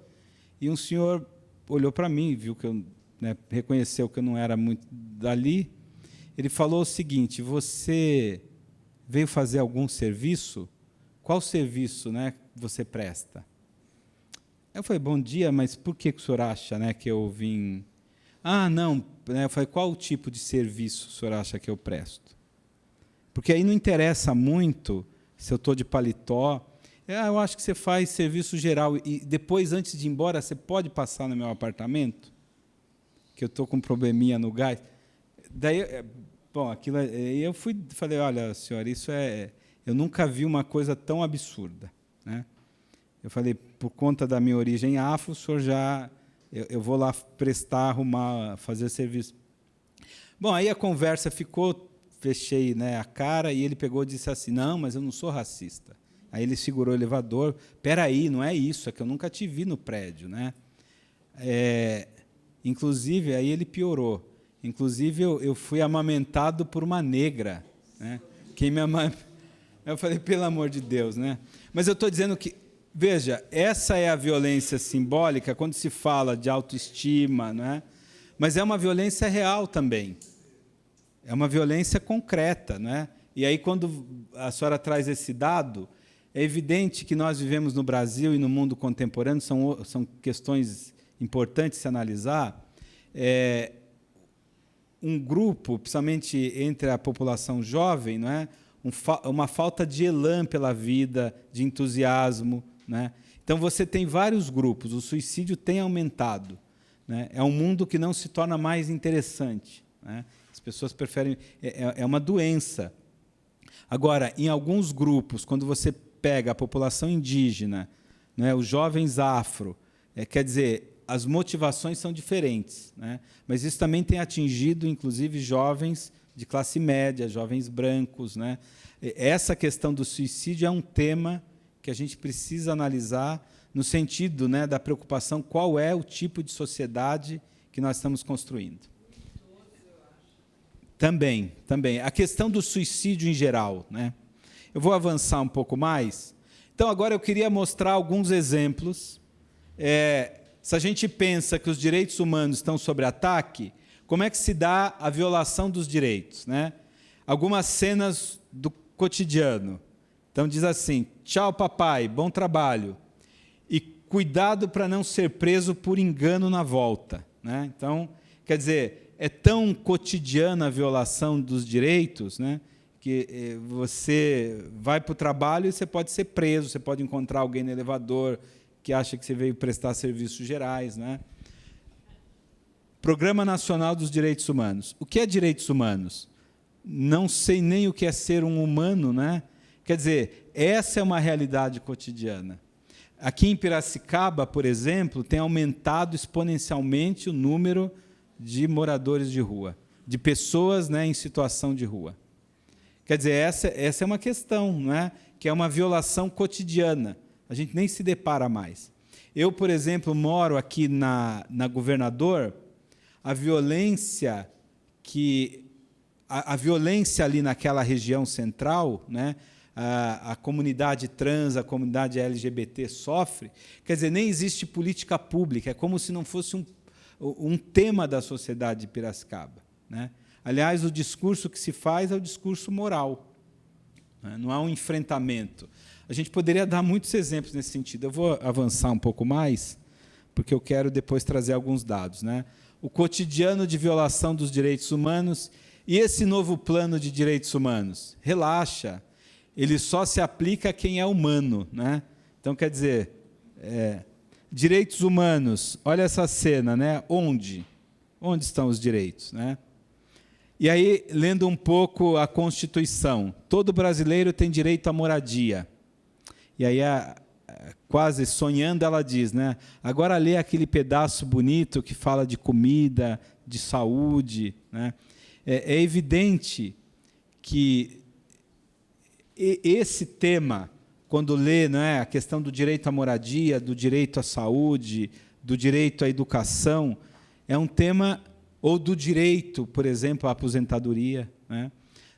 e um senhor olhou para mim, viu que eu, né, reconheceu que eu não era muito dali. Ele falou o seguinte: você veio fazer algum serviço? Qual serviço, né, você presta? Eu falei: bom dia, mas por que o senhor acha, né, que eu vim... Ah, não. Eu falei: qual o tipo de serviço o senhor acha que eu presto? Porque aí não interessa muito se eu estou de paletó. Eu acho que você faz serviço geral. E depois, antes de ir embora, você pode passar no meu apartamento? Que eu estou com um probleminha no gás. Daí, bom, aquilo, eu falei: olha, senhora, isso é... Eu nunca vi uma coisa tão absurda, né? Eu falei: por conta da minha origem afro, o senhor já... Eu vou lá prestar, arrumar, fazer serviço. Bom, aí a conversa ficou, fechei, né, a cara, e ele pegou e disse assim: não, mas eu não sou racista. Aí ele segurou o elevador: espera aí, não é isso, é que eu nunca te vi no prédio, né? Inclusive, aí ele piorou. Inclusive, eu fui amamentado por uma negra, né? Quem me Eu falei: pelo amor de Deus, né? Mas eu estou dizendo que, veja, essa é a violência simbólica quando se fala de autoestima, né? Mas é uma violência real também. É uma violência concreta, né? E aí, quando a senhora traz esse dado, é evidente que nós vivemos no Brasil e no mundo contemporâneo, são questões importantes se analisar. Um grupo, principalmente entre a população jovem, não é? Uma falta de elan pela vida, de entusiasmo, né? Então, você tem vários grupos, o suicídio tem aumentado, né? É um mundo que não se torna mais interessante, né? As pessoas preferem... É uma doença. Agora, em alguns grupos, quando você pega a população indígena, né, os jovens afro, quer dizer, as motivações são diferentes, né? Mas isso também tem atingido, inclusive, jovens de classe média, jovens brancos, né? Essa questão do suicídio é um tema que a gente precisa analisar no sentido, né, da preocupação qual é o tipo de sociedade que nós estamos construindo. Também. A questão do suicídio em geral, né? Eu vou avançar um pouco mais. Então, agora eu queria mostrar alguns exemplos. Se a gente pensa que os direitos humanos estão sob ataque, como é que se dá a violação dos direitos, né? Algumas cenas do cotidiano. Então, diz assim: tchau, papai, bom trabalho. E cuidado para não ser preso por engano na volta, né? Então, quer dizer, é tão cotidiana a violação dos direitos, né, que você vai para o trabalho e você pode ser preso, você pode encontrar alguém no elevador que acha que você veio prestar serviços gerais, né? Programa Nacional dos Direitos Humanos. O que é direitos humanos? Não sei nem o que é ser um humano, né? Quer dizer, essa é uma realidade cotidiana. Aqui em Piracicaba, por exemplo, tem aumentado exponencialmente o número de moradores de rua, de pessoas, né, em situação de rua. Quer dizer, essa é uma questão, né, que é uma violação cotidiana. A gente nem se depara mais. Eu, por exemplo, moro aqui na Governador. A violência ali naquela região central, né, a comunidade trans, a comunidade LGBT sofre, quer dizer, nem existe política pública, é como se não fosse um tema da sociedade de Piracicaba, né? Aliás, o discurso que se faz é o discurso moral, né? Não há um enfrentamento. A gente poderia dar muitos exemplos nesse sentido. Eu vou avançar um pouco mais, porque eu quero depois trazer alguns dados, né? O cotidiano de violação dos direitos humanos e esse novo plano de direitos humanos. Relaxa, ele só se aplica a quem é humano, né? Então, quer dizer, direitos humanos, olha essa cena, né? Onde estão os direitos, né? E aí, lendo um pouco a Constituição, todo brasileiro tem direito à moradia. E aí, quase sonhando, ela diz, né? Agora lê aquele pedaço bonito que fala de comida, de saúde, né? É evidente que esse tema, quando lê, não é, a questão do direito à moradia, do direito à saúde, do direito à educação, é um tema, ou do direito, por exemplo, à aposentadoria, né?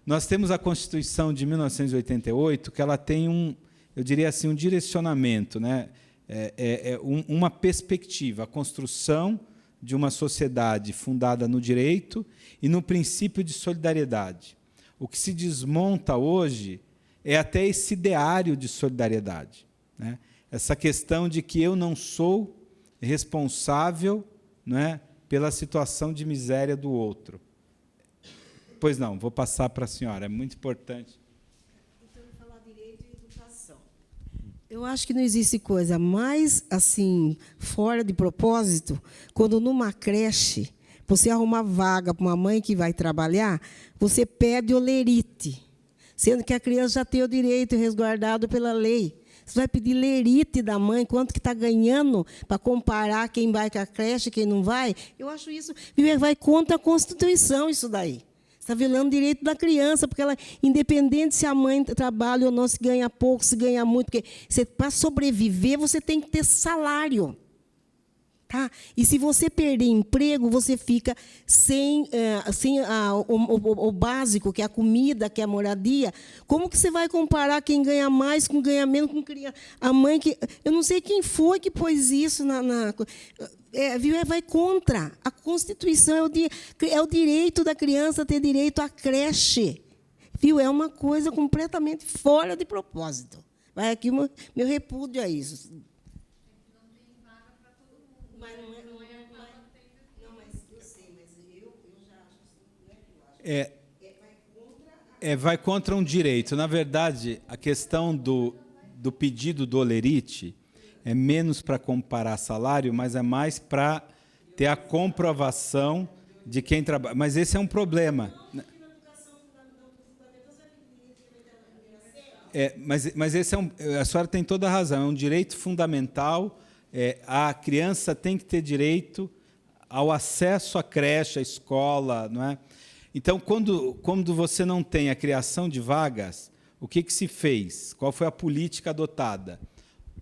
Nós temos a Constituição de 1988, que ela tem eu diria assim, um direcionamento, né? Uma perspectiva, a construção de uma sociedade fundada no direito e no princípio de solidariedade. O que se desmonta hoje é até esse ideário de solidariedade, né? Essa questão de que eu não sou responsável, né, pela situação de miséria do outro. Pois não, vou passar para a senhora, é muito importante. Então, falar direito e educação. Eu acho que não existe coisa mais assim fora de propósito quando numa creche você arruma vaga para uma mãe que vai trabalhar, você pede olerite, sendo que a criança já tem o direito resguardado pela lei. Você vai pedir lerite da mãe, quanto que está ganhando, para comparar quem vai com a creche e quem não vai. Eu acho isso, vai contra a Constituição, isso daí. Está violando o direito da criança, porque ela, independente se a mãe trabalha ou não, se ganha pouco, se ganha muito, porque para sobreviver, você tem que ter salário. Tá? E se você perder emprego, você fica sem o básico, que é a comida, que é a moradia. Como que você vai comparar quem ganha mais com quem ganha menos? Com a mãe que... Eu não sei quem foi que pôs isso vai contra. A Constituição é o direito da criança ter direito à creche. Viu? É uma coisa completamente fora de propósito. Vai aqui o meu repúdio a isso. Vai contra um direito. Na verdade, a questão do pedido do olerite é menos para comparar salário, mas é mais para ter a comprovação de quem trabalha. Mas esse é um problema. Mas esse a senhora tem toda a razão, é um direito fundamental. A criança tem que ter direito ao acesso à creche, à escola, não é? Então, quando você não tem a criação de vagas, o que se fez? Qual foi a política adotada?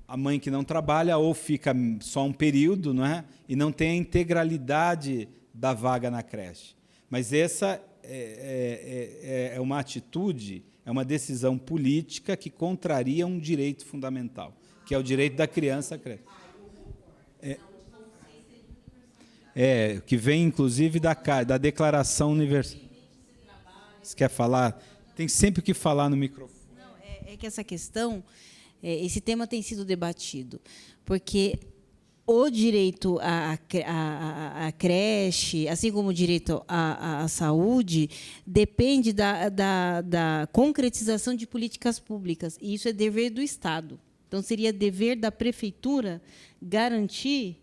A mãe que não trabalha ou fica só um período, não é? E não tem a integralidade da vaga na creche. Mas essa é uma atitude, é uma decisão política que contraria um direito fundamental, que é o direito da criança à creche. Que vem, inclusive, da Declaração Universal. Você quer falar? Tem sempre que falar no microfone. Não, é que essa questão, esse tema tem sido debatido, porque o direito à creche, assim como o direito à saúde, depende da concretização de políticas públicas, e isso é dever do Estado. Então, seria dever da prefeitura garantir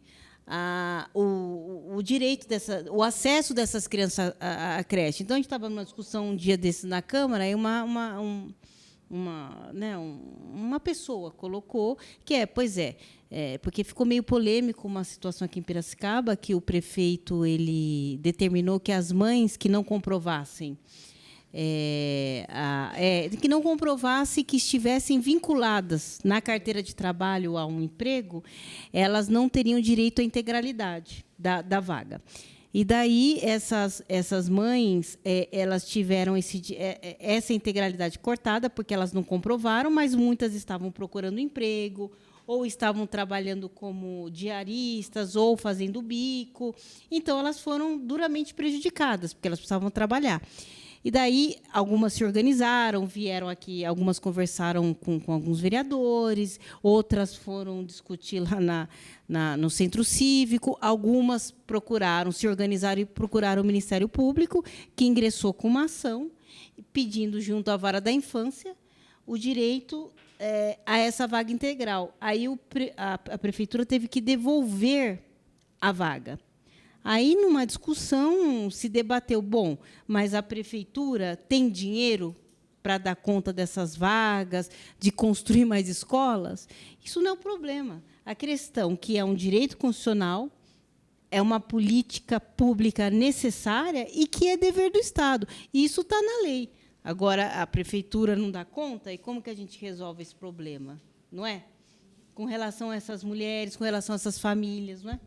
o direito o acesso dessas crianças à creche. Então, a gente estava numa discussão um dia desses na Câmara, e uma pessoa colocou que porque ficou meio polêmico uma situação aqui em Piracicaba, que o prefeito ele determinou que as mães que não comprovassem que estivessem vinculadas na carteira de trabalho a um emprego, elas não teriam direito à integralidade da vaga. E daí essas mães elas tiveram essa integralidade cortada porque elas não comprovaram, mas muitas estavam procurando emprego ou estavam trabalhando como diaristas ou fazendo bico. Então, elas foram duramente prejudicadas porque elas precisavam trabalhar. E daí algumas se organizaram, vieram aqui, algumas conversaram com alguns vereadores, outras foram discutir lá no Centro Cívico, algumas se organizaram e procuraram o Ministério Público, que ingressou com uma ação, pedindo, junto à Vara da Infância, o direito a essa vaga integral. Aí a prefeitura teve que devolver a vaga. Aí, numa discussão, se debateu, mas a prefeitura tem dinheiro para dar conta dessas vagas, de construir mais escolas? Isso não é o problema. A questão que é um direito constitucional, é uma política pública necessária e que é dever do Estado. E isso está na lei. Agora, a prefeitura não dá conta, e como que a gente resolve esse problema? Não é? Com relação a essas mulheres, com relação a essas famílias, não é?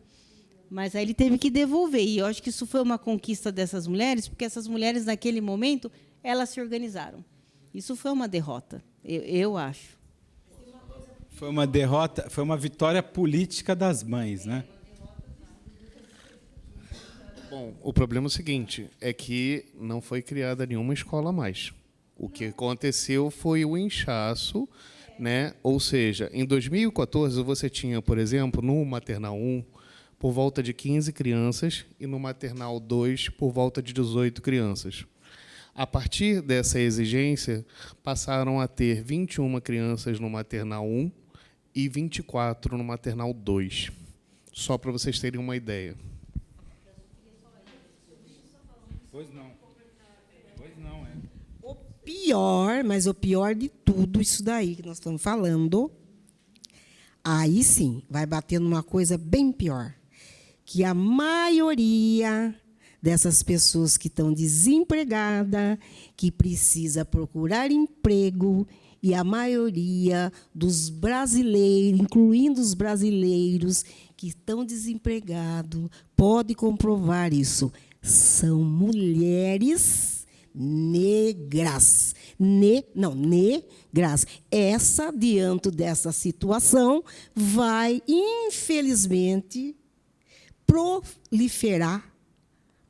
Mas aí ele teve que devolver, e eu acho que isso foi uma conquista dessas mulheres, porque essas mulheres, naquele momento, elas se organizaram. Isso foi uma derrota, eu acho. Foi uma derrota, foi uma vitória política das mães, né? Bom, o problema é o seguinte, é que não foi criada nenhuma escola a mais. O que aconteceu foi o inchaço, né? Ou seja, em 2014 você tinha, por exemplo, no maternal 1, por volta de 15 crianças e no maternal 2, por volta de 18 crianças. A partir dessa exigência, passaram a ter 21 crianças no maternal 1 e 24 no maternal 2. Só para vocês terem uma ideia. Pois não. Pois não, é. O pior, mas o pior de tudo, isso daí que nós estamos falando, aí sim, vai bater numa coisa bem pior, que a maioria dessas pessoas que estão desempregadas, que precisa procurar emprego, e a maioria dos brasileiros, incluindo os brasileiros que estão desempregados, pode comprovar isso, são mulheres negras. Negras. Essa, diante dessa situação, vai, infelizmente, proliferar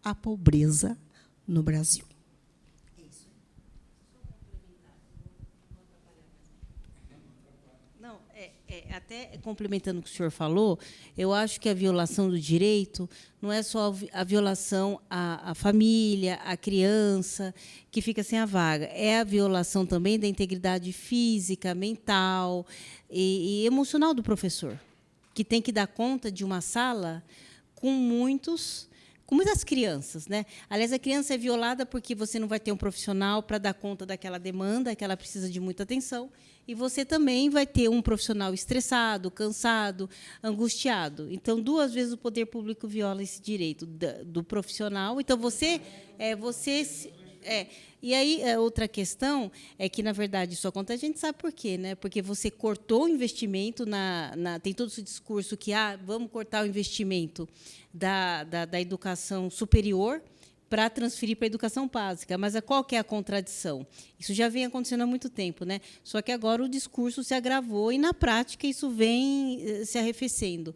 a pobreza no Brasil. Não, até complementando o que o senhor falou, eu acho que a violação do direito não é só a violação à família, à criança, que fica sem a vaga. É a violação também da integridade física, mental e emocional do professor, que tem que dar conta de uma sala com muitas crianças, né? Aliás, a criança é violada porque você não vai ter um profissional para dar conta daquela demanda, que ela precisa de muita atenção, e você também vai ter um profissional estressado, cansado, angustiado. Então, 2 vezes o poder público viola esse direito do profissional. Então, e aí, outra questão é que, na verdade, isso acontece, a gente sabe por quê, né? Porque você cortou o investimento, tem todo esse discurso que vamos cortar o investimento da educação superior para transferir para a educação básica. Mas qual que é a contradição? Isso já vem acontecendo há muito tempo, né? Só que agora o discurso se agravou e, na prática, isso vem se arrefecendo.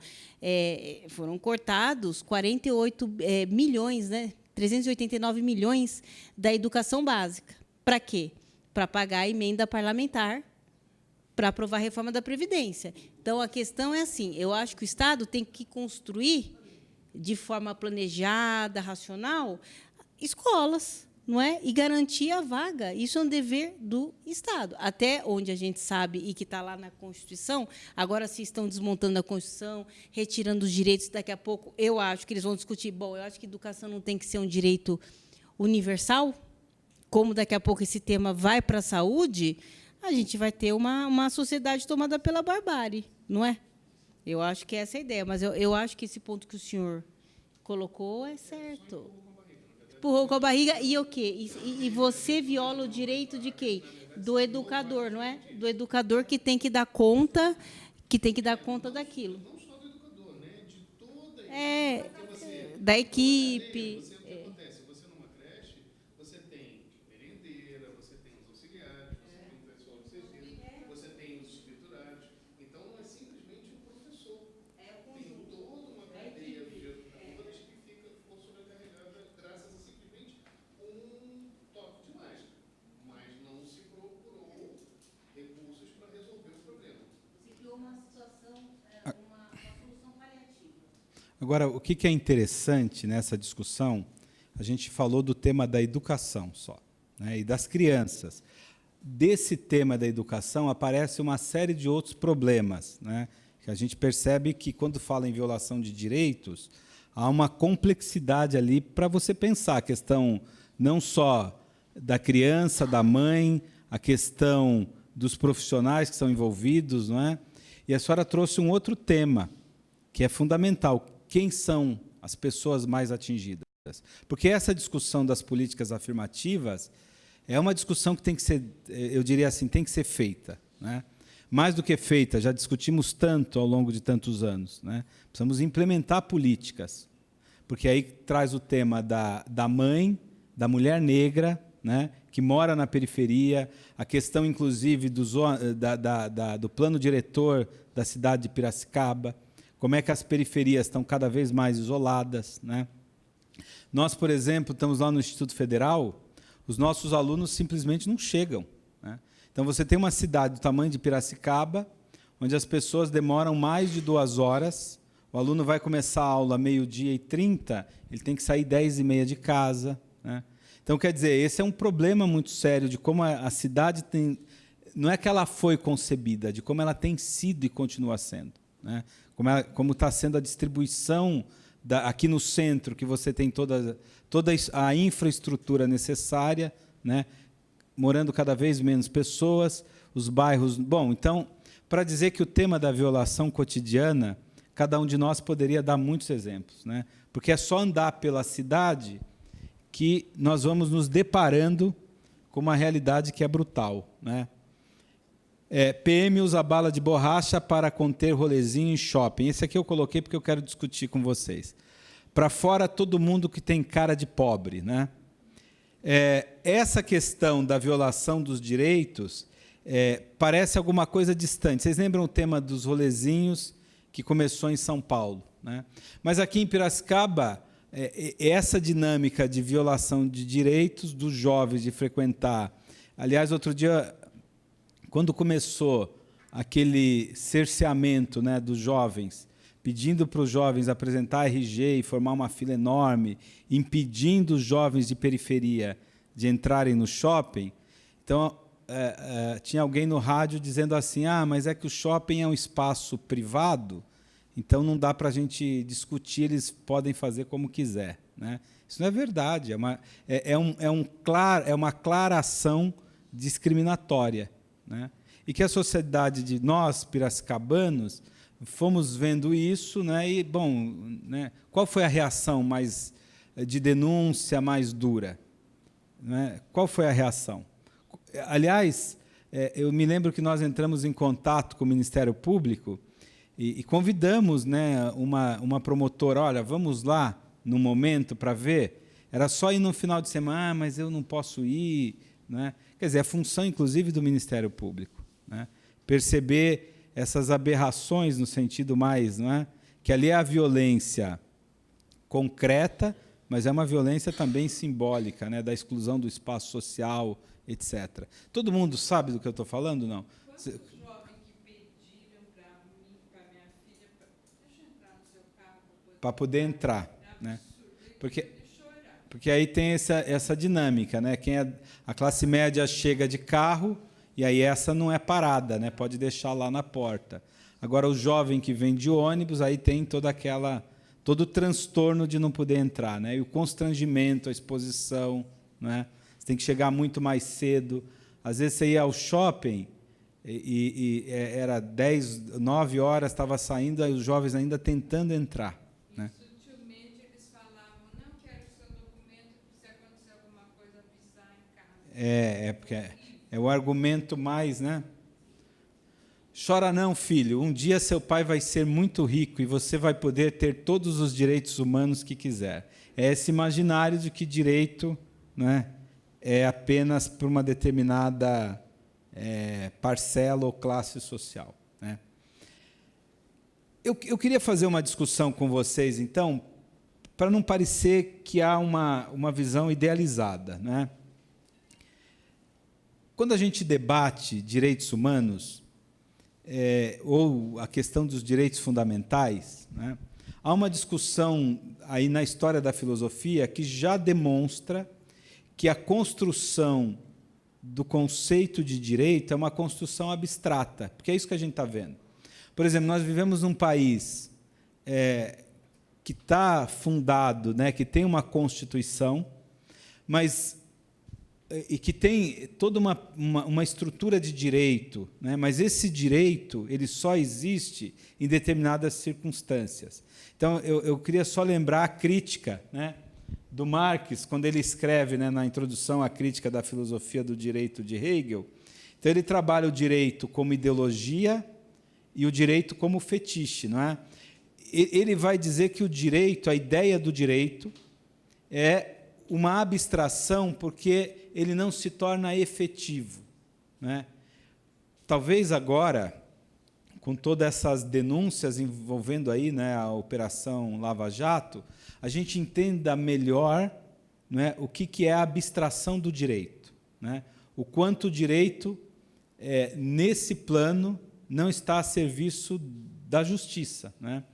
Foram cortados 48 milhões, né? 389 milhões da educação básica. Para quê? Para pagar a emenda parlamentar para aprovar a reforma da Previdência. Então, a questão é assim, eu acho que o Estado tem que construir, de forma planejada, racional, escolas, não é? E garantir a vaga. Isso é um dever do Estado. Até onde a gente sabe, e que está lá na Constituição, agora se estão desmontando a Constituição, retirando os direitos, daqui a pouco eu acho que eles vão discutir, eu acho que educação não tem que ser um direito universal, como daqui a pouco esse tema vai para a saúde, a gente vai ter uma sociedade tomada pela barbárie, não é? Eu acho que essa é a ideia, mas eu acho que esse ponto que o senhor colocou é certo. Empurrou com a barriga e o quê? E você viola o direito de quem? Do educador, não é? Do educador que tem que dar conta, daquilo. Não só do educador, né? De toda a equipe. Da equipe. O que acontece? Você numa creche, você tem merendeira, você tem os auxiliares, você tem o pessoal de serviço, você tem os escriturários. Então, não é simplesmente um professor. Tem toda uma cadeia de educadores que ficou sobrecarregada graças a simplesmente um toque de mágica. Mas não se procurou recursos para resolver o problema. Você criou uma situação, uma solução paliativa. Agora, o que é interessante nessa discussão, a gente falou do tema da educação só, né, e das crianças. Desse tema da educação aparece uma série de outros problemas, né, que a gente percebe que, quando fala em violação de direitos, há uma complexidade ali para você pensar a questão não só da criança, da mãe, a questão dos profissionais que são envolvidos, não é? E a senhora trouxe um outro tema, que é fundamental. Quem são as pessoas mais atingidas? Porque essa discussão das políticas afirmativas, é uma discussão que tem que ser, eu diria assim, tem que ser feita, né? Mais do que feita, já discutimos tanto ao longo de tantos anos, né? Precisamos implementar políticas, porque aí traz o tema da mãe, da mulher negra, né, que mora na periferia, a questão, inclusive, do plano diretor da cidade de Piracicaba, como é que as periferias estão cada vez mais isoladas, né? Nós, por exemplo, estamos lá no Instituto Federal, os nossos alunos simplesmente não chegam, né? Então, você tem uma cidade do tamanho de Piracicaba, onde as pessoas demoram mais de 2 horas, o aluno vai começar a aula 12h30, ele tem que sair 10h30 de casa, né? Então, quer dizer, esse é um problema muito sério de como a cidade tem... Não é que ela foi concebida, de como ela tem sido e continua sendo, né? Como está sendo a distribuição aqui no centro, que você tem toda a infraestrutura necessária, né? Morando cada vez menos pessoas, os bairros... Bom, então, para dizer que o tema da violação cotidiana, cada um de nós poderia dar muitos exemplos, né? Porque é só andar pela cidade que nós vamos nos deparando com uma realidade que é brutal, né? PM usa bala de borracha para conter rolezinho em shopping. Esse aqui eu coloquei porque eu quero discutir com vocês. Para fora todo mundo que tem cara de pobre, né? Essa questão da violação dos direitos parece alguma coisa distante. Vocês lembram o tema dos rolezinhos que começou em São Paulo, né? Mas aqui em Piracicaba, essa dinâmica de violação de direitos dos jovens de frequentar... Aliás, outro dia, quando começou aquele cerceamento, né, dos jovens, pedindo para os jovens apresentar RG e formar uma fila enorme, impedindo os jovens de periferia de entrarem no shopping, então, tinha alguém no rádio dizendo assim, mas é que o shopping é um espaço privado, então não dá para a gente discutir, eles podem fazer como quiser, né? Isso não é verdade, é uma clara ação discriminatória, né? E que a sociedade de nós, piracicabanos, fomos vendo isso, né? E, bom, né, qual foi a reação mais de denúncia mais dura, né? Qual foi a reação? Aliás, eu me lembro que nós entramos em contato com o Ministério Público e convidamos, né, uma promotora, olha, vamos lá no momento para ver. Era só ir no final de semana, mas eu não posso ir, né? Quer dizer, é função, inclusive, do Ministério Público, né? Perceber essas aberrações no sentido mais, não é? Que ali é a violência concreta, mas é uma violência também simbólica, né? Da exclusão do espaço social, etc. Todo mundo sabe do que eu estou falando, não? Quantos jovens que pediram para mim, para minha filha, deixa eu entrar no seu carro para poder entrar, né? Porque aí tem essa dinâmica, né? A classe média chega de carro e aí essa não é parada, né? Pode deixar lá na porta. Agora o jovem que vem de ônibus aí tem todo o transtorno de não poder entrar, né? E o constrangimento, a exposição, né? Você tem que chegar muito mais cedo. Às vezes você ia ao shopping e era 10, 9 horas, estava saindo, aí os jovens ainda tentando entrar, né? Sutilmente eles falavam, não quero o seu documento, se acontecer alguma coisa, avisar em casa. Porque é o argumento mais, né? Chora não, filho, um dia seu pai vai ser muito rico e você vai poder ter todos os direitos humanos que quiser. É esse imaginário de que direito, né, é apenas para uma determinada parcela ou classe social, né? Eu queria fazer uma discussão com vocês, então, para não parecer que há uma visão idealizada, né? Quando a gente debate direitos humanos, ou a questão dos direitos fundamentais, né, há uma discussão aí na história da filosofia que já demonstra que a construção do conceito de direito é uma construção abstrata, porque é isso que a gente está vendo. Por exemplo, nós vivemos num país que está fundado, né, que tem uma Constituição, e que tem toda uma estrutura de direito, né? Mas esse direito ele só existe em determinadas circunstâncias. Então, eu queria só lembrar a crítica, né, do Marx, quando ele escreve, né, na introdução à crítica da filosofia do direito de Hegel. Então, ele trabalha o direito como ideologia e o direito como fetiche. Não é? Ele vai dizer que o direito, a ideia do direito, é uma abstração porque ele não se torna efetivo. Né? Talvez agora, com todas essas denúncias envolvendo aí, né, a Operação Lava Jato, a gente entenda melhor, né, o que é a abstração do direito. Né? O quanto o direito, nesse plano, não está a serviço da justiça. Né?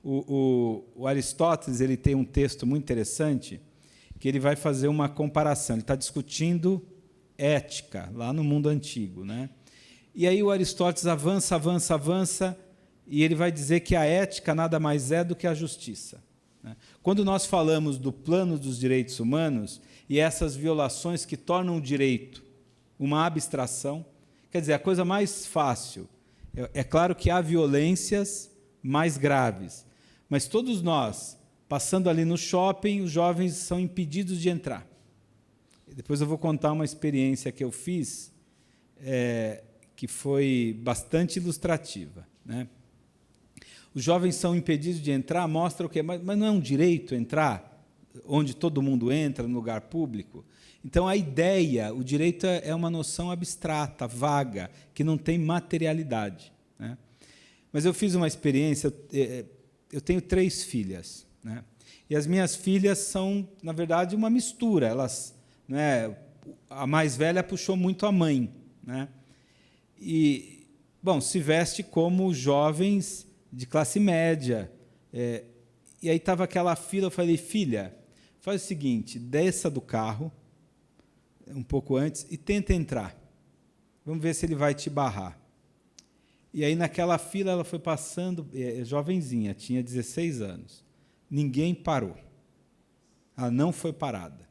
O Aristóteles ele tem um texto muito interessante que ele vai fazer uma comparação. Ele está discutindo ética, lá no mundo antigo. Né? E aí o Aristóteles avança, e ele vai dizer que a ética nada mais é do que a justiça. Né? Quando nós falamos do plano dos direitos humanos e essas violações que tornam o direito uma abstração, quer dizer, a coisa mais fácil, é claro que há violências mais graves, mas todos nós, passando ali no shopping, os jovens são impedidos de entrar. Depois eu vou contar uma experiência que eu fiz, que foi bastante ilustrativa. Né? Os jovens são impedidos de entrar, mostra o quê? Mas não é um direito entrar onde todo mundo entra, no lugar público? Então, a ideia, o direito é uma noção abstrata, vaga, que não tem materialidade. Né? Mas eu fiz uma experiência, eu tenho 3 filhas, né? E as minhas filhas são, na verdade, uma mistura. Elas, né, a mais velha puxou muito a mãe, né? E, bom, se veste como jovens de classe média. E aí estava aquela fila, eu falei, filha, faz o seguinte, desça do carro, um pouco antes, e tenta entrar. Vamos ver se ele vai te barrar. E aí, naquela fila, ela foi passando, jovenzinha, tinha 16 anos. Ninguém parou. Ela não foi parada.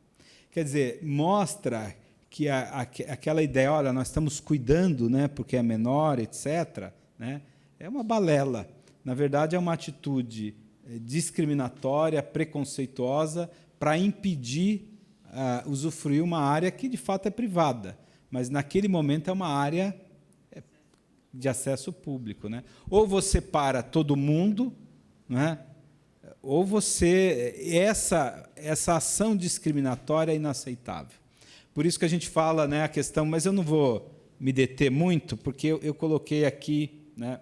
Quer dizer, mostra que aquela ideia, olha, nós estamos cuidando, né, porque é menor, etc., né, é uma balela. Na verdade, é uma atitude discriminatória, preconceituosa, para impedir usufruir uma área que, de fato, é privada, mas, naquele momento, é uma área de acesso público. Né? Ou você para todo mundo, né, ou você... Essa ação discriminatória é inaceitável. Por isso que a gente fala, né, a questão, mas eu não vou me deter muito, porque eu coloquei aqui, né,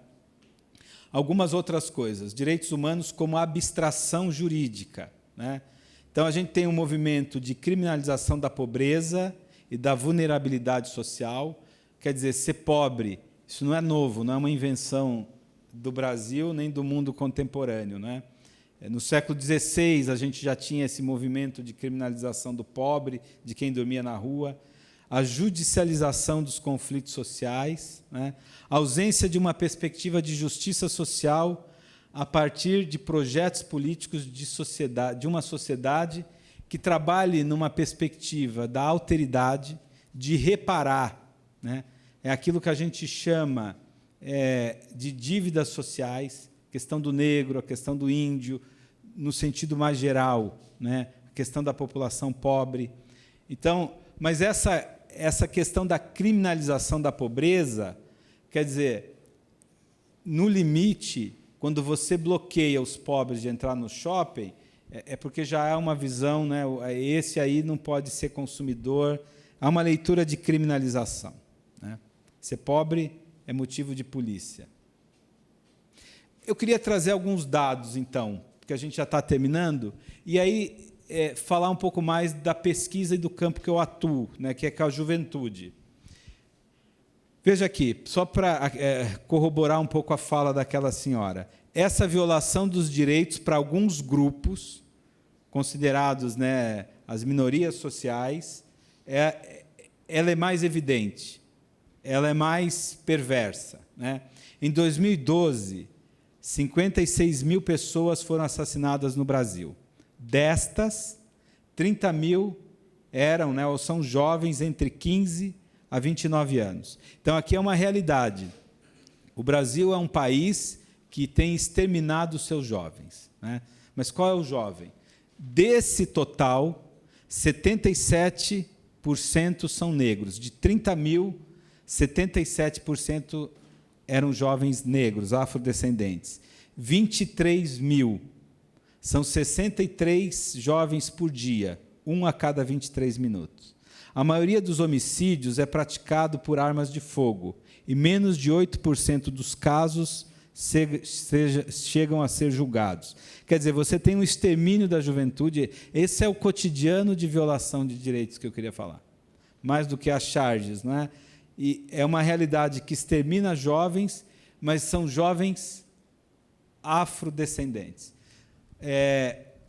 algumas outras coisas. Direitos humanos como abstração jurídica. Né? Então, a gente tem um movimento de criminalização da pobreza e da vulnerabilidade social. Quer dizer, ser pobre, isso não é novo, não é uma invenção do Brasil nem do mundo contemporâneo. Né? No século XVI, a gente já tinha esse movimento de criminalização do pobre, de quem dormia na rua, a judicialização dos conflitos sociais, né? A ausência de uma perspectiva de justiça social a partir de projetos políticos de uma sociedade que trabalhe numa perspectiva da alteridade, de reparar. Né? É aquilo que a gente chama de dívidas sociais, a questão do negro, a questão do índio, no sentido mais geral, né? A questão da população pobre. Então, mas essa questão da criminalização da pobreza, quer dizer, no limite, quando você bloqueia os pobres de entrar no shopping, é porque já há uma visão, né? Esse aí não pode ser consumidor, há uma leitura de criminalização. Né? Ser pobre é motivo de polícia. Eu queria trazer alguns dados, então, porque a gente já está terminando, e aí falar um pouco mais da pesquisa e do campo que eu atuo, né, que é com a juventude. Veja aqui, só para corroborar um pouco a fala daquela senhora. Essa violação dos direitos para alguns grupos, considerados, né, as minorias sociais, ela é mais evidente, ela é mais perversa. Né? Em 2012, 56 mil pessoas foram assassinadas no Brasil. Destas, 30 mil eram, né, ou são jovens entre 15 a 29 anos. Então, aqui é uma realidade. O Brasil é um país que tem exterminado os seus jovens. Né? Mas qual é o jovem? Desse total, 77% são negros. De 30 mil, 77% eram jovens negros, afrodescendentes. 23 mil. São 63 jovens por dia, um a cada 23 minutos. A maioria dos homicídios é praticado por armas de fogo, e menos de 8% dos casos chegam a ser julgados. Quer dizer, você tem um extermínio da juventude. Esse é o cotidiano de violação de direitos que eu queria falar. Mais do que as charges, não é? E é uma realidade que extermina jovens, mas são jovens afrodescendentes.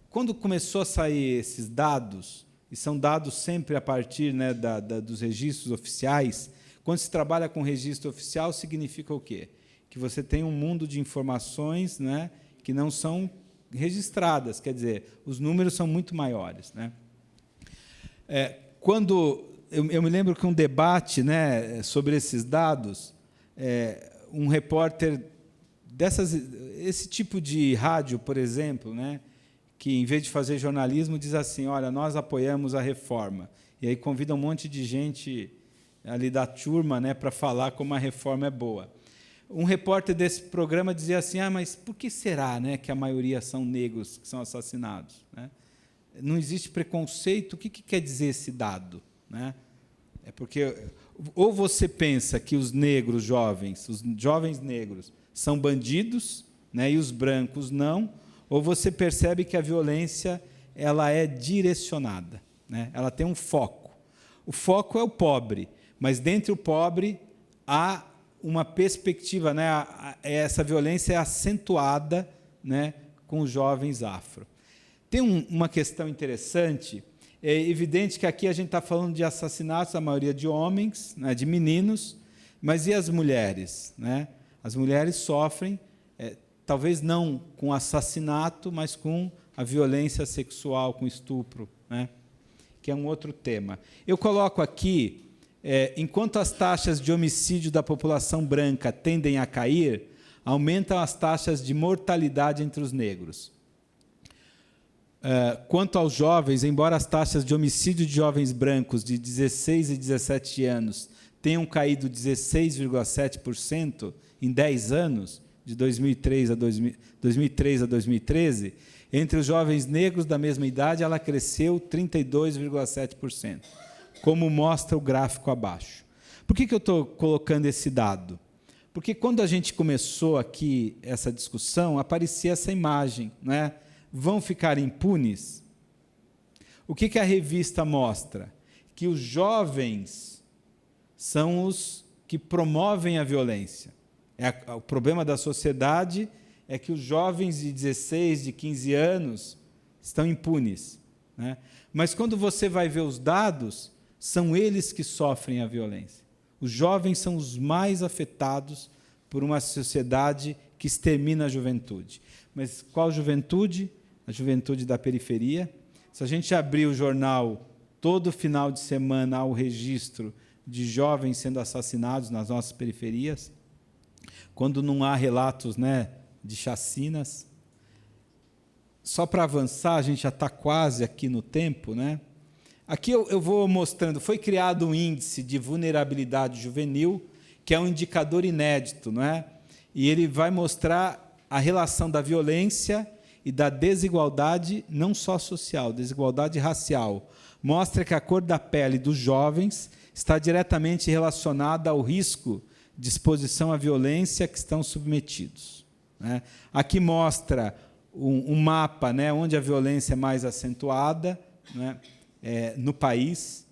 Quando começou a sair esses dados, e são dados sempre a partir, né, dos registros oficiais, quando se trabalha com registro oficial, significa o quê? Que você tem um mundo de informações, né, que não são registradas, quer dizer, os números são muito maiores, né? Quando eu me lembro que um debate, né, sobre esses dados, um repórter esse tipo de rádio, por exemplo, né, que, em vez de fazer jornalismo, diz assim: olha, nós apoiamos a reforma. E aí convida um monte de gente ali da turma, né, para falar como a reforma é boa. Um repórter desse programa dizia assim: mas por que será, né, que a maioria são negros que são assassinados? Né? Não existe preconceito? O que quer dizer esse dado? Né? É porque ou você pensa que os negros jovens, os jovens negros, são bandidos, né, e os brancos não, ou você percebe que a violência ela é direcionada, né? Ela tem um foco. O foco é o pobre, mas dentro do pobre há uma perspectiva, né? Essa violência é acentuada, né, com os jovens afro. Tem uma questão interessante. É evidente que aqui a gente está falando de assassinatos, a maioria de homens, né, de meninos, mas e as mulheres? Né? As mulheres sofrem, talvez não com assassinato, mas com a violência sexual, com estupro, né? Que é um outro tema. Eu coloco aqui, enquanto as taxas de homicídio da população branca tendem a cair, aumentam as taxas de mortalidade entre os negros. Quanto aos jovens, embora as taxas de homicídio de jovens brancos de 16 e 17 anos tenham caído 16,7% em 10 anos, de 2003 a 2013, entre os jovens negros da mesma idade, ela cresceu 32,7%, como mostra o gráfico abaixo. Por que eu estou colocando esse dado? Porque quando a gente começou aqui essa discussão, aparecia essa imagem, né? Vão ficar impunes? O que a revista mostra? Que os jovens são os que promovem a violência. O problema da sociedade é que os jovens de 16, de 15 anos estão impunes, né? Mas quando você vai ver os dados, são eles que sofrem a violência. Os jovens são os mais afetados por uma sociedade que extermina a juventude. Mas qual juventude? A juventude da periferia. Se a gente abrir o jornal, todo final de semana há o registro de jovens sendo assassinados nas nossas periferias, quando não há relatos, né, de chacinas. Só para avançar, a gente já está quase aqui no tempo, né? Aqui eu vou mostrando, foi criado um índice de vulnerabilidade juvenil, que é um indicador inédito, não é? E ele vai mostrar a relação da violência e da desigualdade, não só social, desigualdade racial. Mostra que a cor da pele dos jovens está diretamente relacionada ao risco de exposição à violência que estão submetidos, né? Aqui mostra um mapa, né, onde a violência é mais acentuada, né, no país.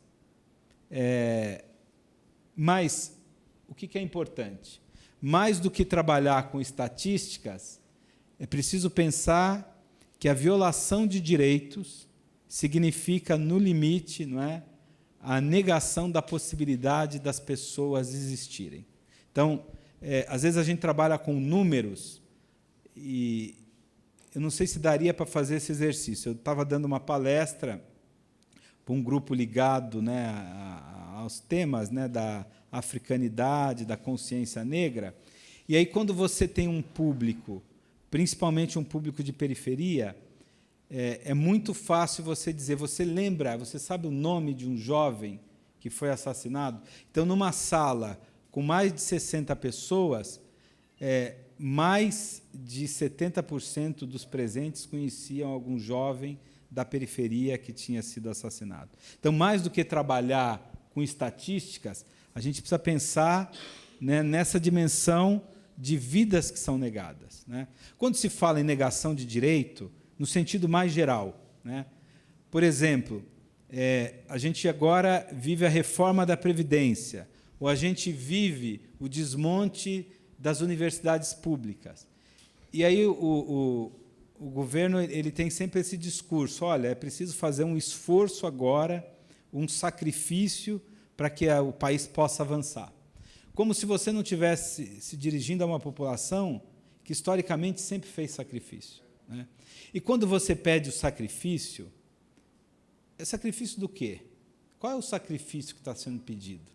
Mas o que é importante? Mais do que trabalhar com estatísticas, é preciso pensar que a violação de direitos significa, no limite, não é, a negação da possibilidade das pessoas existirem. Então, às vezes a gente trabalha com números e eu não sei se daria para fazer esse exercício. Eu estava dando uma palestra para um grupo ligado, né, aos temas, né, da africanidade, da consciência negra, e aí, quando você tem um público, principalmente um público de periferia, é muito fácil você dizer, você lembra, você sabe o nome de um jovem que foi assassinado? Então, numa sala com mais de 60 pessoas, mais de 70% dos presentes conheciam algum jovem da periferia que tinha sido assassinado. Então, mais do que trabalhar com estatísticas, a gente precisa pensar, né, nessa dimensão de vidas que são negadas, né? Quando se fala em negação de direito, no sentido mais geral, né? Por exemplo, a gente agora vive a reforma da Previdência, ou a gente vive o desmonte das universidades públicas. E aí o governo ele tem sempre esse discurso, olha, é preciso fazer um esforço agora, um sacrifício para que o país possa avançar. Como se você não estivesse se dirigindo a uma população que, historicamente, sempre fez sacrifício, né? E quando você pede o sacrifício, é sacrifício do quê? Qual é o sacrifício que está sendo pedido,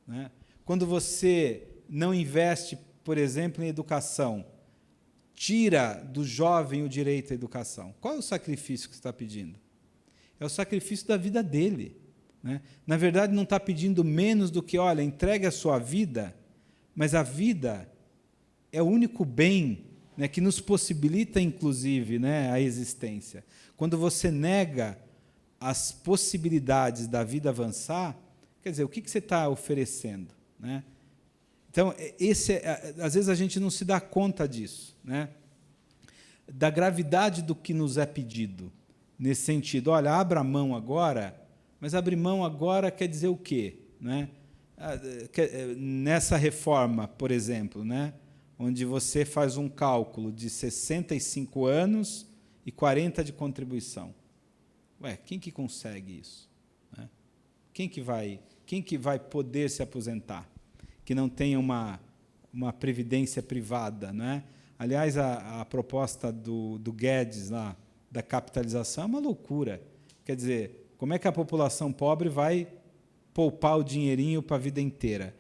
né? Quando você não investe, por exemplo, em educação, tira do jovem o direito à educação, qual é o sacrifício que você está pedindo? É o sacrifício da vida dele, né? Na verdade, não está pedindo menos do que, olha, entregue a sua vida, mas a vida é o único bem, né, que nos possibilita, inclusive, né, a existência. Quando você nega as possibilidades da vida avançar, quer dizer, o que você está oferecendo, né? Então, às vezes a gente não se dá conta disso, né, da gravidade do que nos é pedido, nesse sentido. Olha, abra mão agora, mas abrir mão agora quer dizer o quê, né? Nessa reforma, por exemplo, né, onde você faz um cálculo de 65 anos e 40 de contribuição. Quem que consegue isso, né? Quem que vai poder se aposentar, que não tenha uma previdência privada, né? Aliás, a proposta do Guedes lá, da capitalização, é uma loucura. Quer dizer, como é que a população pobre vai poupar o dinheirinho para a vida inteira?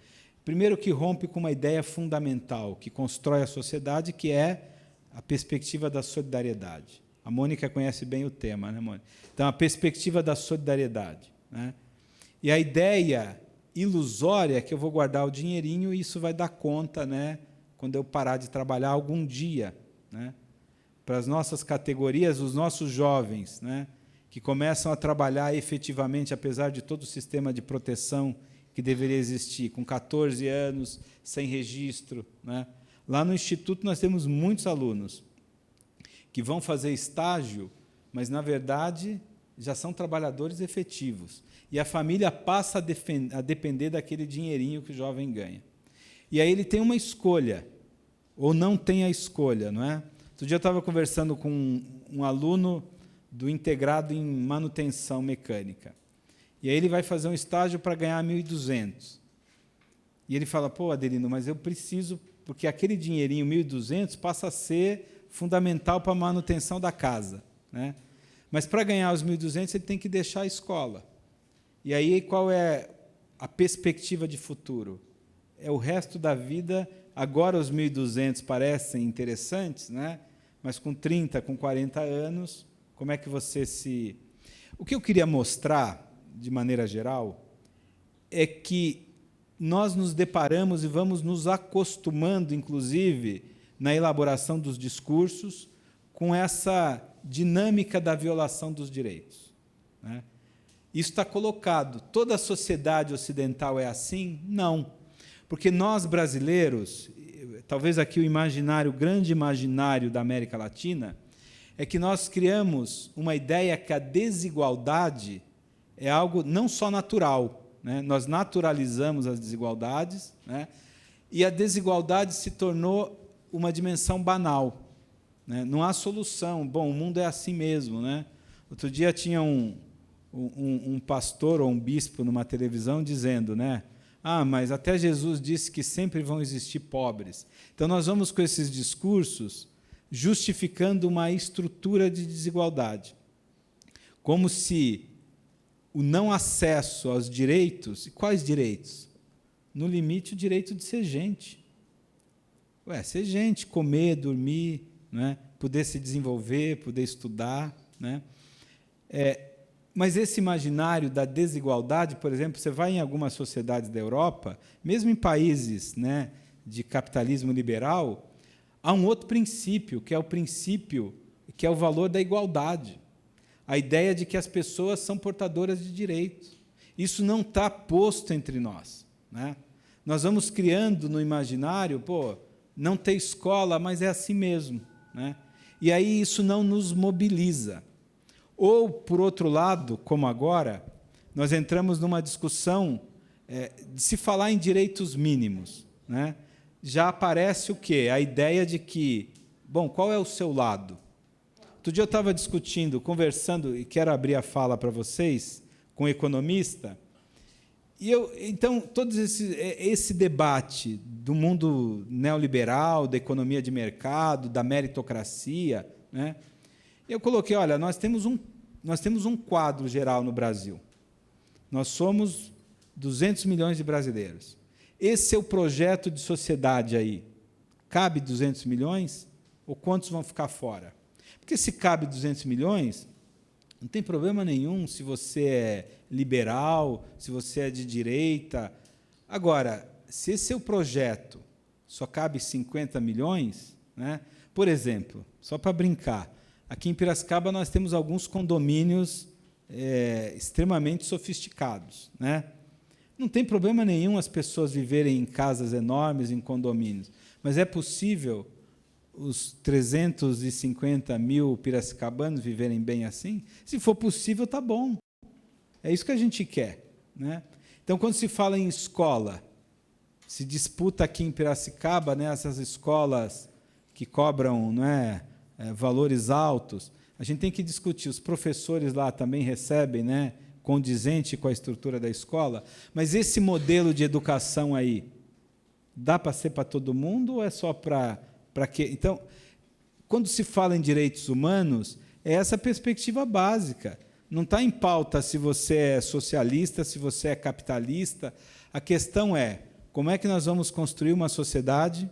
Primeiro, que rompe com uma ideia fundamental, que constrói a sociedade, que é a perspectiva da solidariedade. A Mônica conhece bem o tema, né, Mônica? Então, a perspectiva da solidariedade, né? E a ideia ilusória é que eu vou guardar o dinheirinho e isso vai dar conta, né, quando eu parar de trabalhar algum dia, né? Para as nossas categorias, os nossos jovens, né, que começam a trabalhar efetivamente, apesar de todo o sistema de proteção que deveria existir, com 14 anos, sem registro, né? Lá no Instituto nós temos muitos alunos que vão fazer estágio, mas, na verdade, já são trabalhadores efetivos. E a família passa a depender daquele dinheirinho que o jovem ganha. E aí ele tem uma escolha, ou não tem a escolha, não é? Outro dia eu estava conversando com um aluno do integrado em manutenção mecânica. E aí ele vai fazer um estágio para ganhar 1.200. E ele fala, pô, Adelino, mas eu preciso, porque aquele dinheirinho, 1.200, passa a ser fundamental para a manutenção da casa, né? Mas, para ganhar os 1.200, ele tem que deixar a escola. E aí, qual é a perspectiva de futuro? É o resto da vida. Agora, os 1.200 parecem interessantes, né? Mas, com 30, com 40 anos, como é que você se... O que eu queria mostrar, de maneira geral, é que nós nos deparamos e vamos nos acostumando, inclusive, na elaboração dos discursos, com essa dinâmica da violação dos direitos, né? Isso está colocado. Toda a sociedade ocidental é assim? Não. Porque nós, brasileiros, talvez aqui o imaginário, o grande imaginário da América Latina, é que nós criamos uma ideia que a desigualdade é algo não só natural, né? Nós naturalizamos as desigualdades, né? E a desigualdade se tornou uma dimensão banal, né? Não há solução. Bom, o mundo é assim mesmo, né? Outro dia tinha um pastor ou um bispo numa televisão dizendo, né? Mas até Jesus disse que sempre vão existir pobres. Então, nós vamos com esses discursos justificando uma estrutura de desigualdade, como se o não acesso aos direitos... E quais direitos? No limite, o direito de ser gente. Ser gente, comer, dormir, né? Poder se desenvolver, poder estudar, né? Mas esse imaginário da desigualdade, por exemplo, você vai em algumas sociedades da Europa, mesmo em países, né, de capitalismo liberal, há um outro princípio, que é o valor da igualdade. A ideia de que as pessoas são portadoras de direitos. Isso não está posto entre nós, né? Nós vamos criando no imaginário, não ter escola, mas é assim mesmo, né? E aí isso não nos mobiliza. Ou, por outro lado, como agora, nós entramos numa discussão de se falar em direitos mínimos, né? Já aparece o quê? A ideia de que, qual é o seu lado? Outro dia eu estava discutindo, conversando, e quero abrir a fala para vocês, com um economista, então, todo esse debate do mundo neoliberal, da economia de mercado, da meritocracia, né? Eu coloquei, olha, nós temos um quadro geral no Brasil. Nós somos 200 milhões de brasileiros. Esse é o projeto de sociedade aí. Cabe 200 milhões? Ou quantos vão ficar fora? Porque se cabe 200 milhões, não tem problema nenhum se você é liberal, se você é de direita. Agora, se esse seu projeto só cabe 50 milhões, né? Por exemplo, só para brincar, aqui em Piracicaba nós temos alguns condomínios extremamente sofisticados, né? Não tem problema nenhum as pessoas viverem em casas enormes, em condomínios, mas é possível os 350 mil piracicabanos viverem bem assim? Se for possível, está bom. É isso que a gente quer, né? Então, quando se fala em escola, se disputa aqui em Piracicaba, né, essas escolas que cobram, não é, valores altos, a gente tem que discutir. Os professores lá também recebem, né, condizente com a estrutura da escola, mas esse modelo de educação aí, dá para ser para todo mundo ou é só para quê? Então, quando se fala em direitos humanos, é essa perspectiva básica. Não está em pauta se você é socialista, se você é capitalista. A questão é, como é que nós vamos construir uma sociedade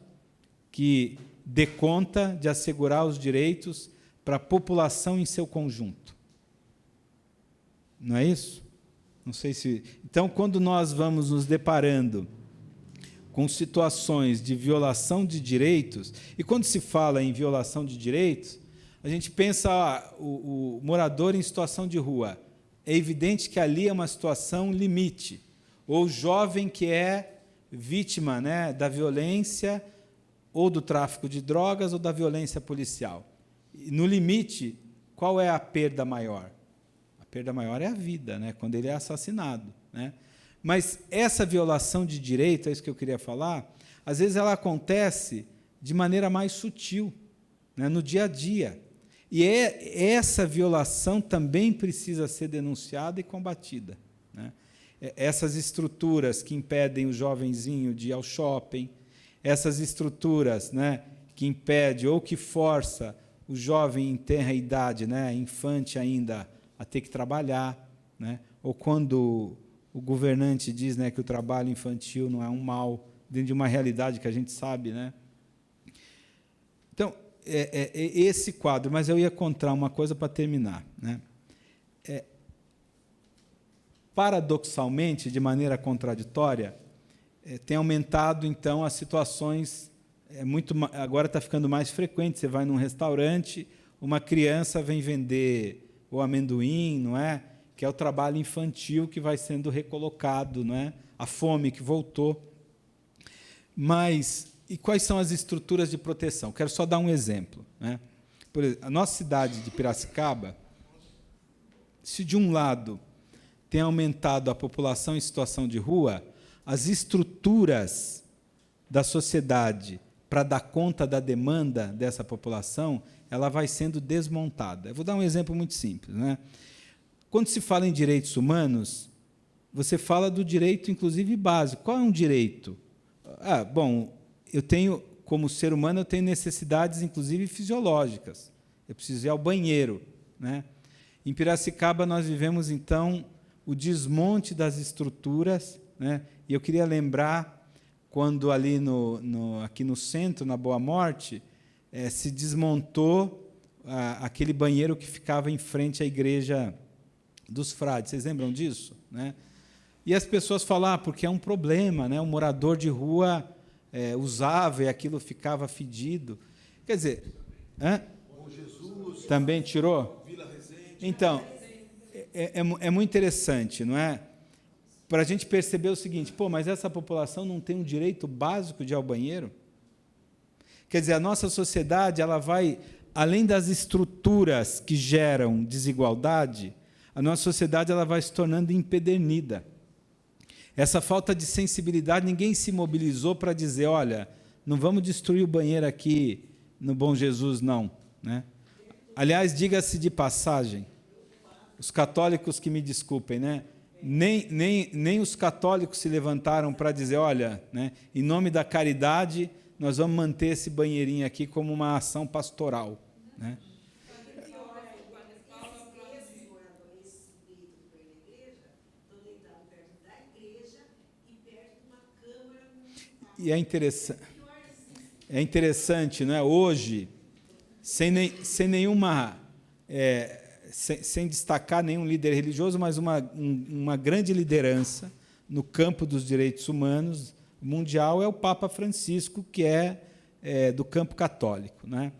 que dê conta de assegurar os direitos para a população em seu conjunto? Não é isso? Não sei se... Então, quando nós vamos nos deparando com situações de violação de direitos, e quando se fala em violação de direitos, a gente pensa o morador em situação de rua. É evidente que ali é uma situação limite. Ou o jovem que é vítima, né, da violência, ou do tráfico de drogas, ou da violência policial. E, no limite, qual é a perda maior? A perda maior é a vida, né, quando ele é assassinado, né? Mas essa violação de direito, é isso que eu queria falar, às vezes ela acontece de maneira mais sutil, né, no dia a dia. E essa violação também precisa ser denunciada e combatida, né? Essas estruturas que impedem o jovenzinho de ir ao shopping, essas estruturas, né, que impedem ou que força o jovem em tenra idade, né, infante ainda, a ter que trabalhar, né, ou quando o governante diz, né, que o trabalho infantil não é um mal, dentro de uma realidade que a gente sabe, né? Então, esse quadro, mas eu ia contar uma coisa para terminar, né? Paradoxalmente, de maneira contraditória, tem aumentado, então, as situações, agora está ficando mais frequente, você vai num restaurante, uma criança vem vender o amendoim, não é? Que é o trabalho infantil que vai sendo recolocado, não é? A fome que voltou. Mas, e quais são as estruturas de proteção? Quero só dar um exemplo, né? Por exemplo, a nossa cidade de Piracicaba, se de um lado tem aumentado a população em situação de rua, as estruturas da sociedade para dar conta da demanda dessa população, ela vai sendo desmontada. Eu vou dar um exemplo muito simples, né? Quando se fala em direitos humanos, você fala do direito, inclusive, básico. Qual é um direito? Bom, eu tenho, como ser humano, eu tenho necessidades, inclusive, fisiológicas. Eu preciso ir ao banheiro, né? Em Piracicaba, nós vivemos, então, o desmonte das estruturas, né? E eu queria lembrar, quando ali aqui no centro, na Boa Morte, se desmontou aquele banheiro que ficava em frente à igreja dos frades. Vocês lembram disso? Né? E as pessoas falam, porque é um problema, né? Um morador de rua usava e aquilo ficava fedido. Quer dizer, também tirou? Então, é muito interessante, não é? Para a gente perceber o seguinte, mas essa população não tem um direito básico de ir ao banheiro? Quer dizer, a nossa sociedade, ela vai, além das estruturas que geram desigualdade, a nossa sociedade ela vai se tornando empedernida. Essa falta de sensibilidade, ninguém se mobilizou para dizer, olha, não vamos destruir o banheiro aqui no Bom Jesus, não. Né? Aliás, diga-se de passagem, os católicos que me desculpem, né? Nem os católicos se levantaram para dizer, olha, né, em nome da caridade, nós vamos manter esse banheirinho aqui como uma ação pastoral. Né? E é interessante, não é? Hoje, sem nenhuma... sem destacar nenhum líder religioso, mas uma grande liderança no campo dos direitos humanos mundial é o Papa Francisco, que é do campo católico. Né?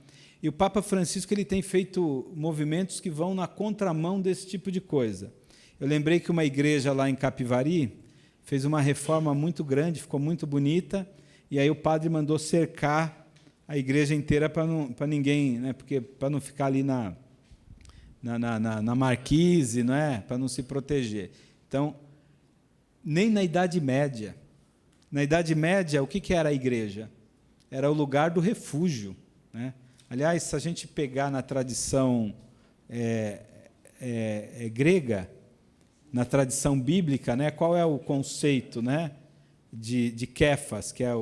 E o Papa Francisco ele tem feito movimentos que vão na contramão desse tipo de coisa. Eu lembrei que uma igreja lá em Capivari fez uma reforma muito grande, ficou muito bonita, e aí o padre mandou cercar a igreja inteira para ninguém, né? Porque para não ficar ali na marquise, não é? Para não se proteger. Então, nem na Idade Média. Na Idade Média, o que era a igreja? Era o lugar do refúgio. Né? Aliás, se a gente pegar na tradição grega, na tradição bíblica, né, qual é o conceito, né, de Kéfas, que é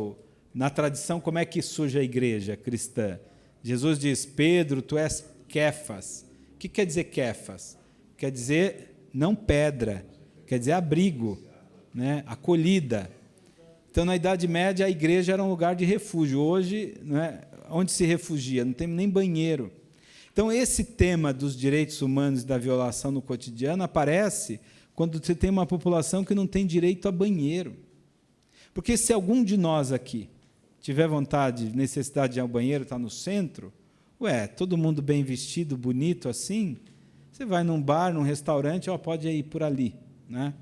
na tradição, como é que surge a igreja cristã? Jesus diz, Pedro, tu és Kéfas. O que quer dizer Kéfas? Quer dizer não pedra, quer dizer abrigo, né? Acolhida. Então, na Idade Média, a igreja era um lugar de refúgio. Hoje, né, onde se refugia? Não tem nem banheiro. Então, esse tema dos direitos humanos e da violação no cotidiano aparece quando você tem uma população que não tem direito a banheiro. Porque se algum de nós aqui tiver vontade, necessidade de ir ao banheiro, está no centro, todo mundo bem vestido, bonito assim, você vai num bar, num restaurante, pode ir por ali. Né?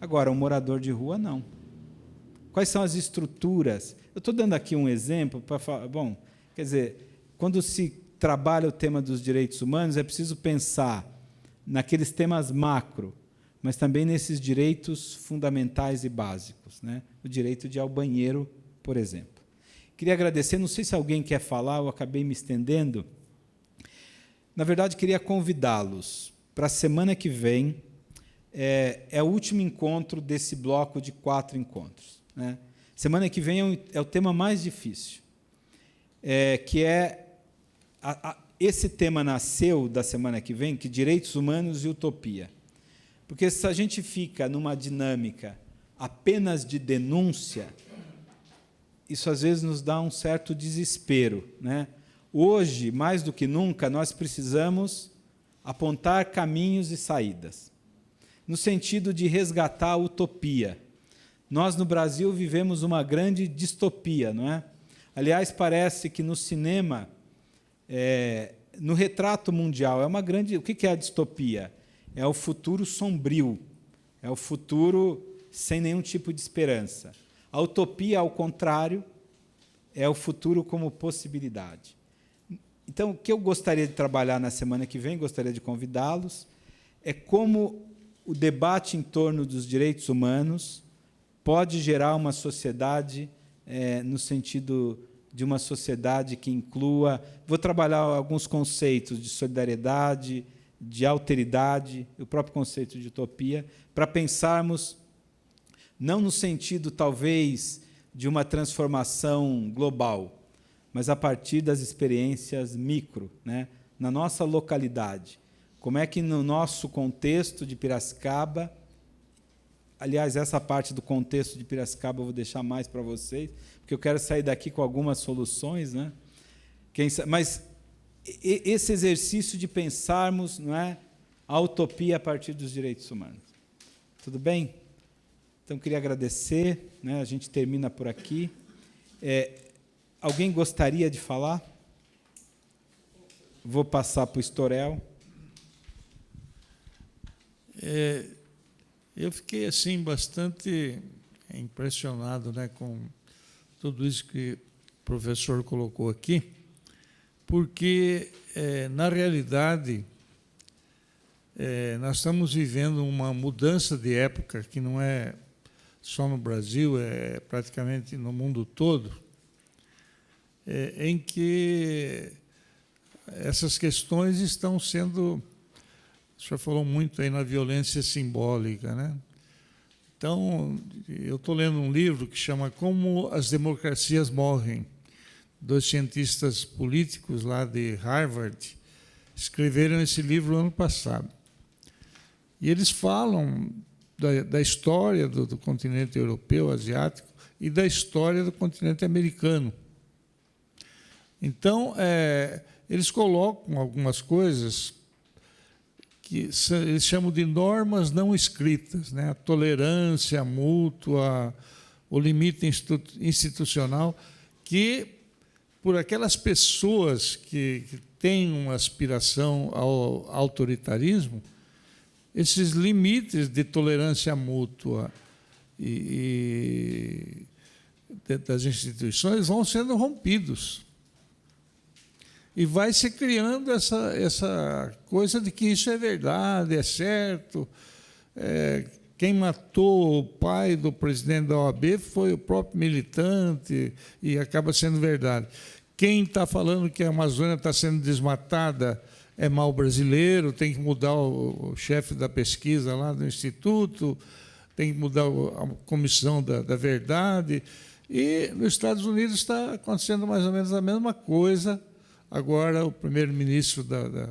Agora, um morador de rua, não. Quais são as estruturas? Eu estou dando aqui um exemplo para falar. Bom, quer dizer, quando se trabalha o tema dos direitos humanos, é preciso pensar naqueles temas macro, mas também nesses direitos fundamentais e básicos. Né? O direito de ir ao banheiro, por exemplo. Queria agradecer, não sei se alguém quer falar, eu acabei me estendendo. Na verdade, queria convidá-los para a semana que vem, é o último encontro desse bloco de 4 encontros. Né? Semana que vem é o tema mais difícil, que esse tema nasceu da semana que vem, que direitos humanos e utopia. Porque se a gente fica numa dinâmica apenas de denúncia, isso às vezes nos dá um certo desespero. Né? Hoje, mais do que nunca, nós precisamos apontar caminhos e saídas, no sentido de resgatar a utopia. Nós, no Brasil, vivemos uma grande distopia, não é? Aliás, parece que no cinema, no retrato mundial, o que é a distopia? É o futuro sombrio, é o futuro sem nenhum tipo de esperança. A utopia, ao contrário, é o futuro como possibilidade. Então, o que eu gostaria de trabalhar na semana que vem, gostaria de convidá-los, é como o debate em torno dos direitos humanos pode gerar uma sociedade no sentido de uma sociedade que inclua... Vou trabalhar alguns conceitos de solidariedade, de alteridade, o próprio conceito de utopia, para pensarmos não no sentido, talvez, de uma transformação global, mas a partir das experiências micro, né? Na nossa localidade. Como é que, no nosso contexto de Piracicaba, aliás, essa parte do contexto de Piracicaba eu vou deixar mais para vocês, porque eu quero sair daqui com algumas soluções, né? Mas esse exercício de pensarmos, não é, a utopia a partir dos direitos humanos. Tudo bem? Então, queria agradecer, né, a gente termina por aqui. Alguém gostaria de falar? Vou passar para o Storel. Eu fiquei assim bastante impressionado, né, com tudo isso que o professor colocou aqui, porque, na realidade, nós estamos vivendo uma mudança de época que não é só no Brasil, é praticamente no mundo todo, em que essas questões estão sendo... O senhor falou muito aí na violência simbólica, né? Então, eu estou lendo um livro que chama Como as Democracias Morrem. 2 cientistas políticos lá de Harvard escreveram esse livro ano passado. E eles falam da história do continente europeu, asiático, e da história do continente americano. Então, eles colocam algumas coisas que eles chamam de normas não escritas, né? A tolerância mútua, o limite institucional, que, por aquelas pessoas que têm uma aspiração ao autoritarismo, esses limites de tolerância mútua e das instituições vão sendo rompidos. E vai se criando essa coisa de que isso é verdade, é certo. Quem matou o pai do presidente da OAB foi o próprio militante, e acaba sendo verdade. Quem está falando que a Amazônia está sendo desmatada é mal brasileiro, tem que mudar o chefe da pesquisa lá do Instituto, tem que mudar a comissão da verdade. E nos Estados Unidos está acontecendo mais ou menos a mesma coisa. Agora, o primeiro-ministro da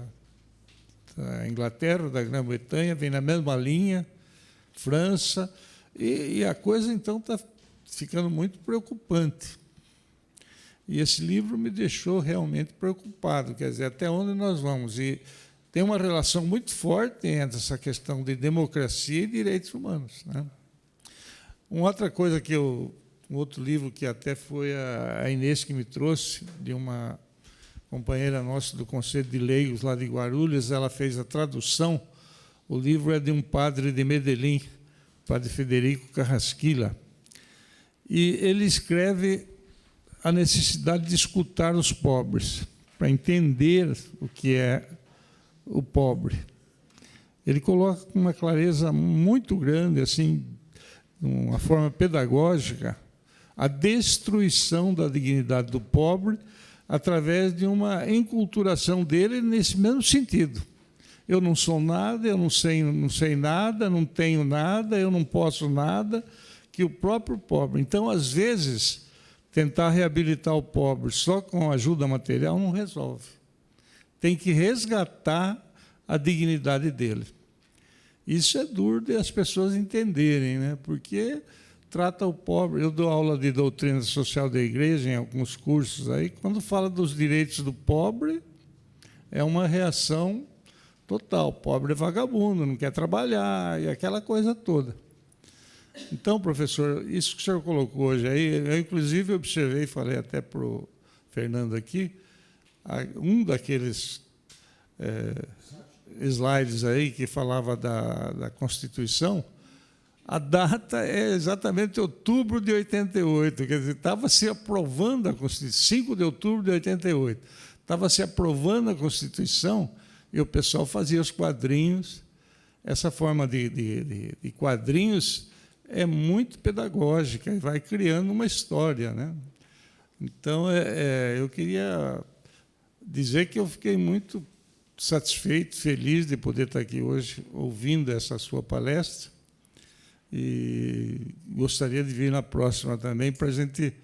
Inglaterra, da Grã-Bretanha, vem na mesma linha, França, e a coisa, então, está ficando muito preocupante. E esse livro me deixou realmente preocupado, quer dizer, até onde nós vamos. E tem uma relação muito forte entre essa questão de democracia e direitos humanos, né? Uma outra coisa um outro livro que até foi a Inês que me trouxe, de uma companheira nossa do Conselho de Leigos, lá de Guarulhos, ela fez a tradução. O livro é de um padre de Medellín, padre Federico Carrasquilla, e ele escreve a necessidade de escutar os pobres, para entender o que é o pobre. Ele coloca com uma clareza muito grande, assim, de uma forma pedagógica, a destruição da dignidade do pobre através de uma enculturação dele nesse mesmo sentido. Eu não sou nada, eu não sei nada, não tenho nada, eu não posso nada, que o próprio pobre. Então, às vezes, tentar reabilitar o pobre só com ajuda material não resolve. Tem que resgatar a dignidade dele. Isso é duro de as pessoas entenderem, né? Porque trata o pobre. Eu dou aula de doutrina social da igreja em alguns cursos aí. Quando fala dos direitos do pobre, é uma reação total. O pobre é vagabundo, não quer trabalhar, e aquela coisa toda. Então, professor, isso que o senhor colocou hoje aí, eu, inclusive, observei, falei até para o Fernando aqui, um daqueles slides aí que falava da Constituição, a data é exatamente outubro de 88, quer dizer, estava se aprovando a Constituição, 5 de outubro de 88, estava se aprovando a Constituição e o pessoal fazia os quadrinhos. Essa forma de quadrinhos é muito pedagógica e vai criando uma história, né? Então, eu queria dizer que eu fiquei muito satisfeito, feliz de poder estar aqui hoje ouvindo essa sua palestra, e gostaria de vir na próxima também para a gente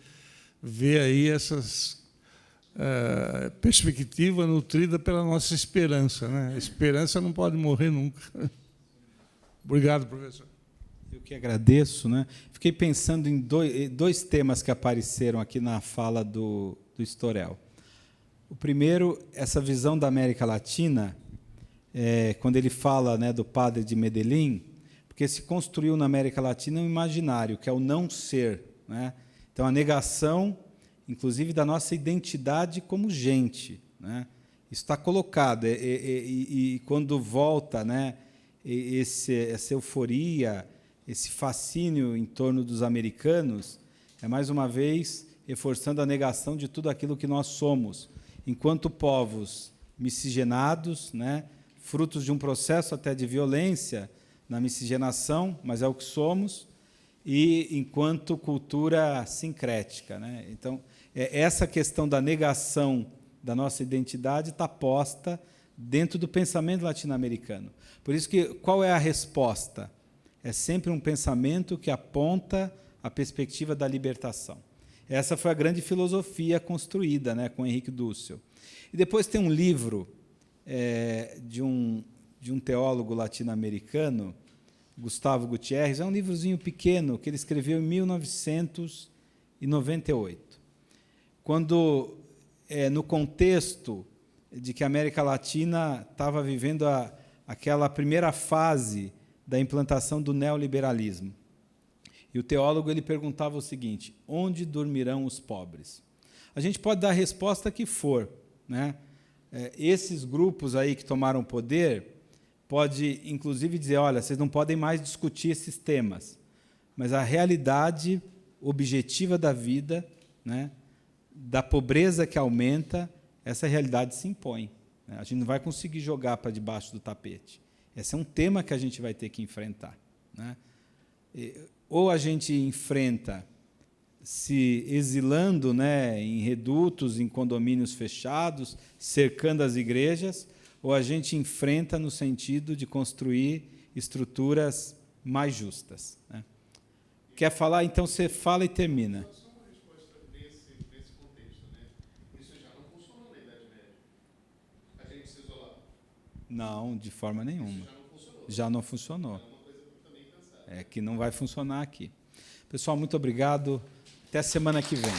ver aí essas perspectiva nutrida pela nossa esperança, né? A esperança não pode morrer nunca. Obrigado, professor. Eu que agradeço, né? Fiquei pensando em dois temas que apareceram aqui na fala do Storel. O primeiro, essa visão da América Latina, quando ele fala, né, do padre de Medellín, porque se construiu na América Latina um imaginário, que é o não ser, né? Então, a negação, inclusive, da nossa identidade como gente, né? Isso está colocado. E quando volta, né, essa euforia, esse fascínio em torno dos americanos, é, mais uma vez, reforçando a negação de tudo aquilo que nós somos, enquanto povos miscigenados, né, frutos de um processo até de violência na miscigenação, mas é o que somos, e enquanto cultura sincrética, né? Então, essa questão da negação da nossa identidade está posta dentro do pensamento latino-americano. Por isso que, qual é a resposta? É sempre um pensamento que aponta a perspectiva da libertação. Essa foi a grande filosofia construída, né, com Henrique Dussel. E depois tem um livro de um teólogo latino-americano, Gustavo Gutierrez, é um livrozinho pequeno que ele escreveu em 1998. Quando, no contexto de que a América Latina estava vivendo aquela primeira fase da implantação do neoliberalismo. E o teólogo ele perguntava o seguinte: onde dormirão os pobres? A gente pode dar a resposta que for, né? Esses grupos aí que tomaram poder pode, inclusive, dizer, olha, vocês não podem mais discutir esses temas, mas a realidade objetiva da vida, né, da pobreza que aumenta, essa realidade se impõe, né? A gente não vai conseguir jogar para debaixo do tapete. Esse é um tema que a gente vai ter que enfrentar, né? Ou a gente enfrenta se exilando, né, em redutos, em condomínios fechados, cercando as igrejas, ou a gente enfrenta no sentido de construir estruturas mais justas, né? Quer falar? Então você fala e termina. Só uma resposta nesse contexto, né? Isso já não funcionou na Idade Média. A gente se isolar. Não, de forma nenhuma. Isso já não funcionou. Já não funcionou. É uma coisa para também pensar. É que não vai funcionar aqui. Pessoal, muito obrigado. Até a semana que vem.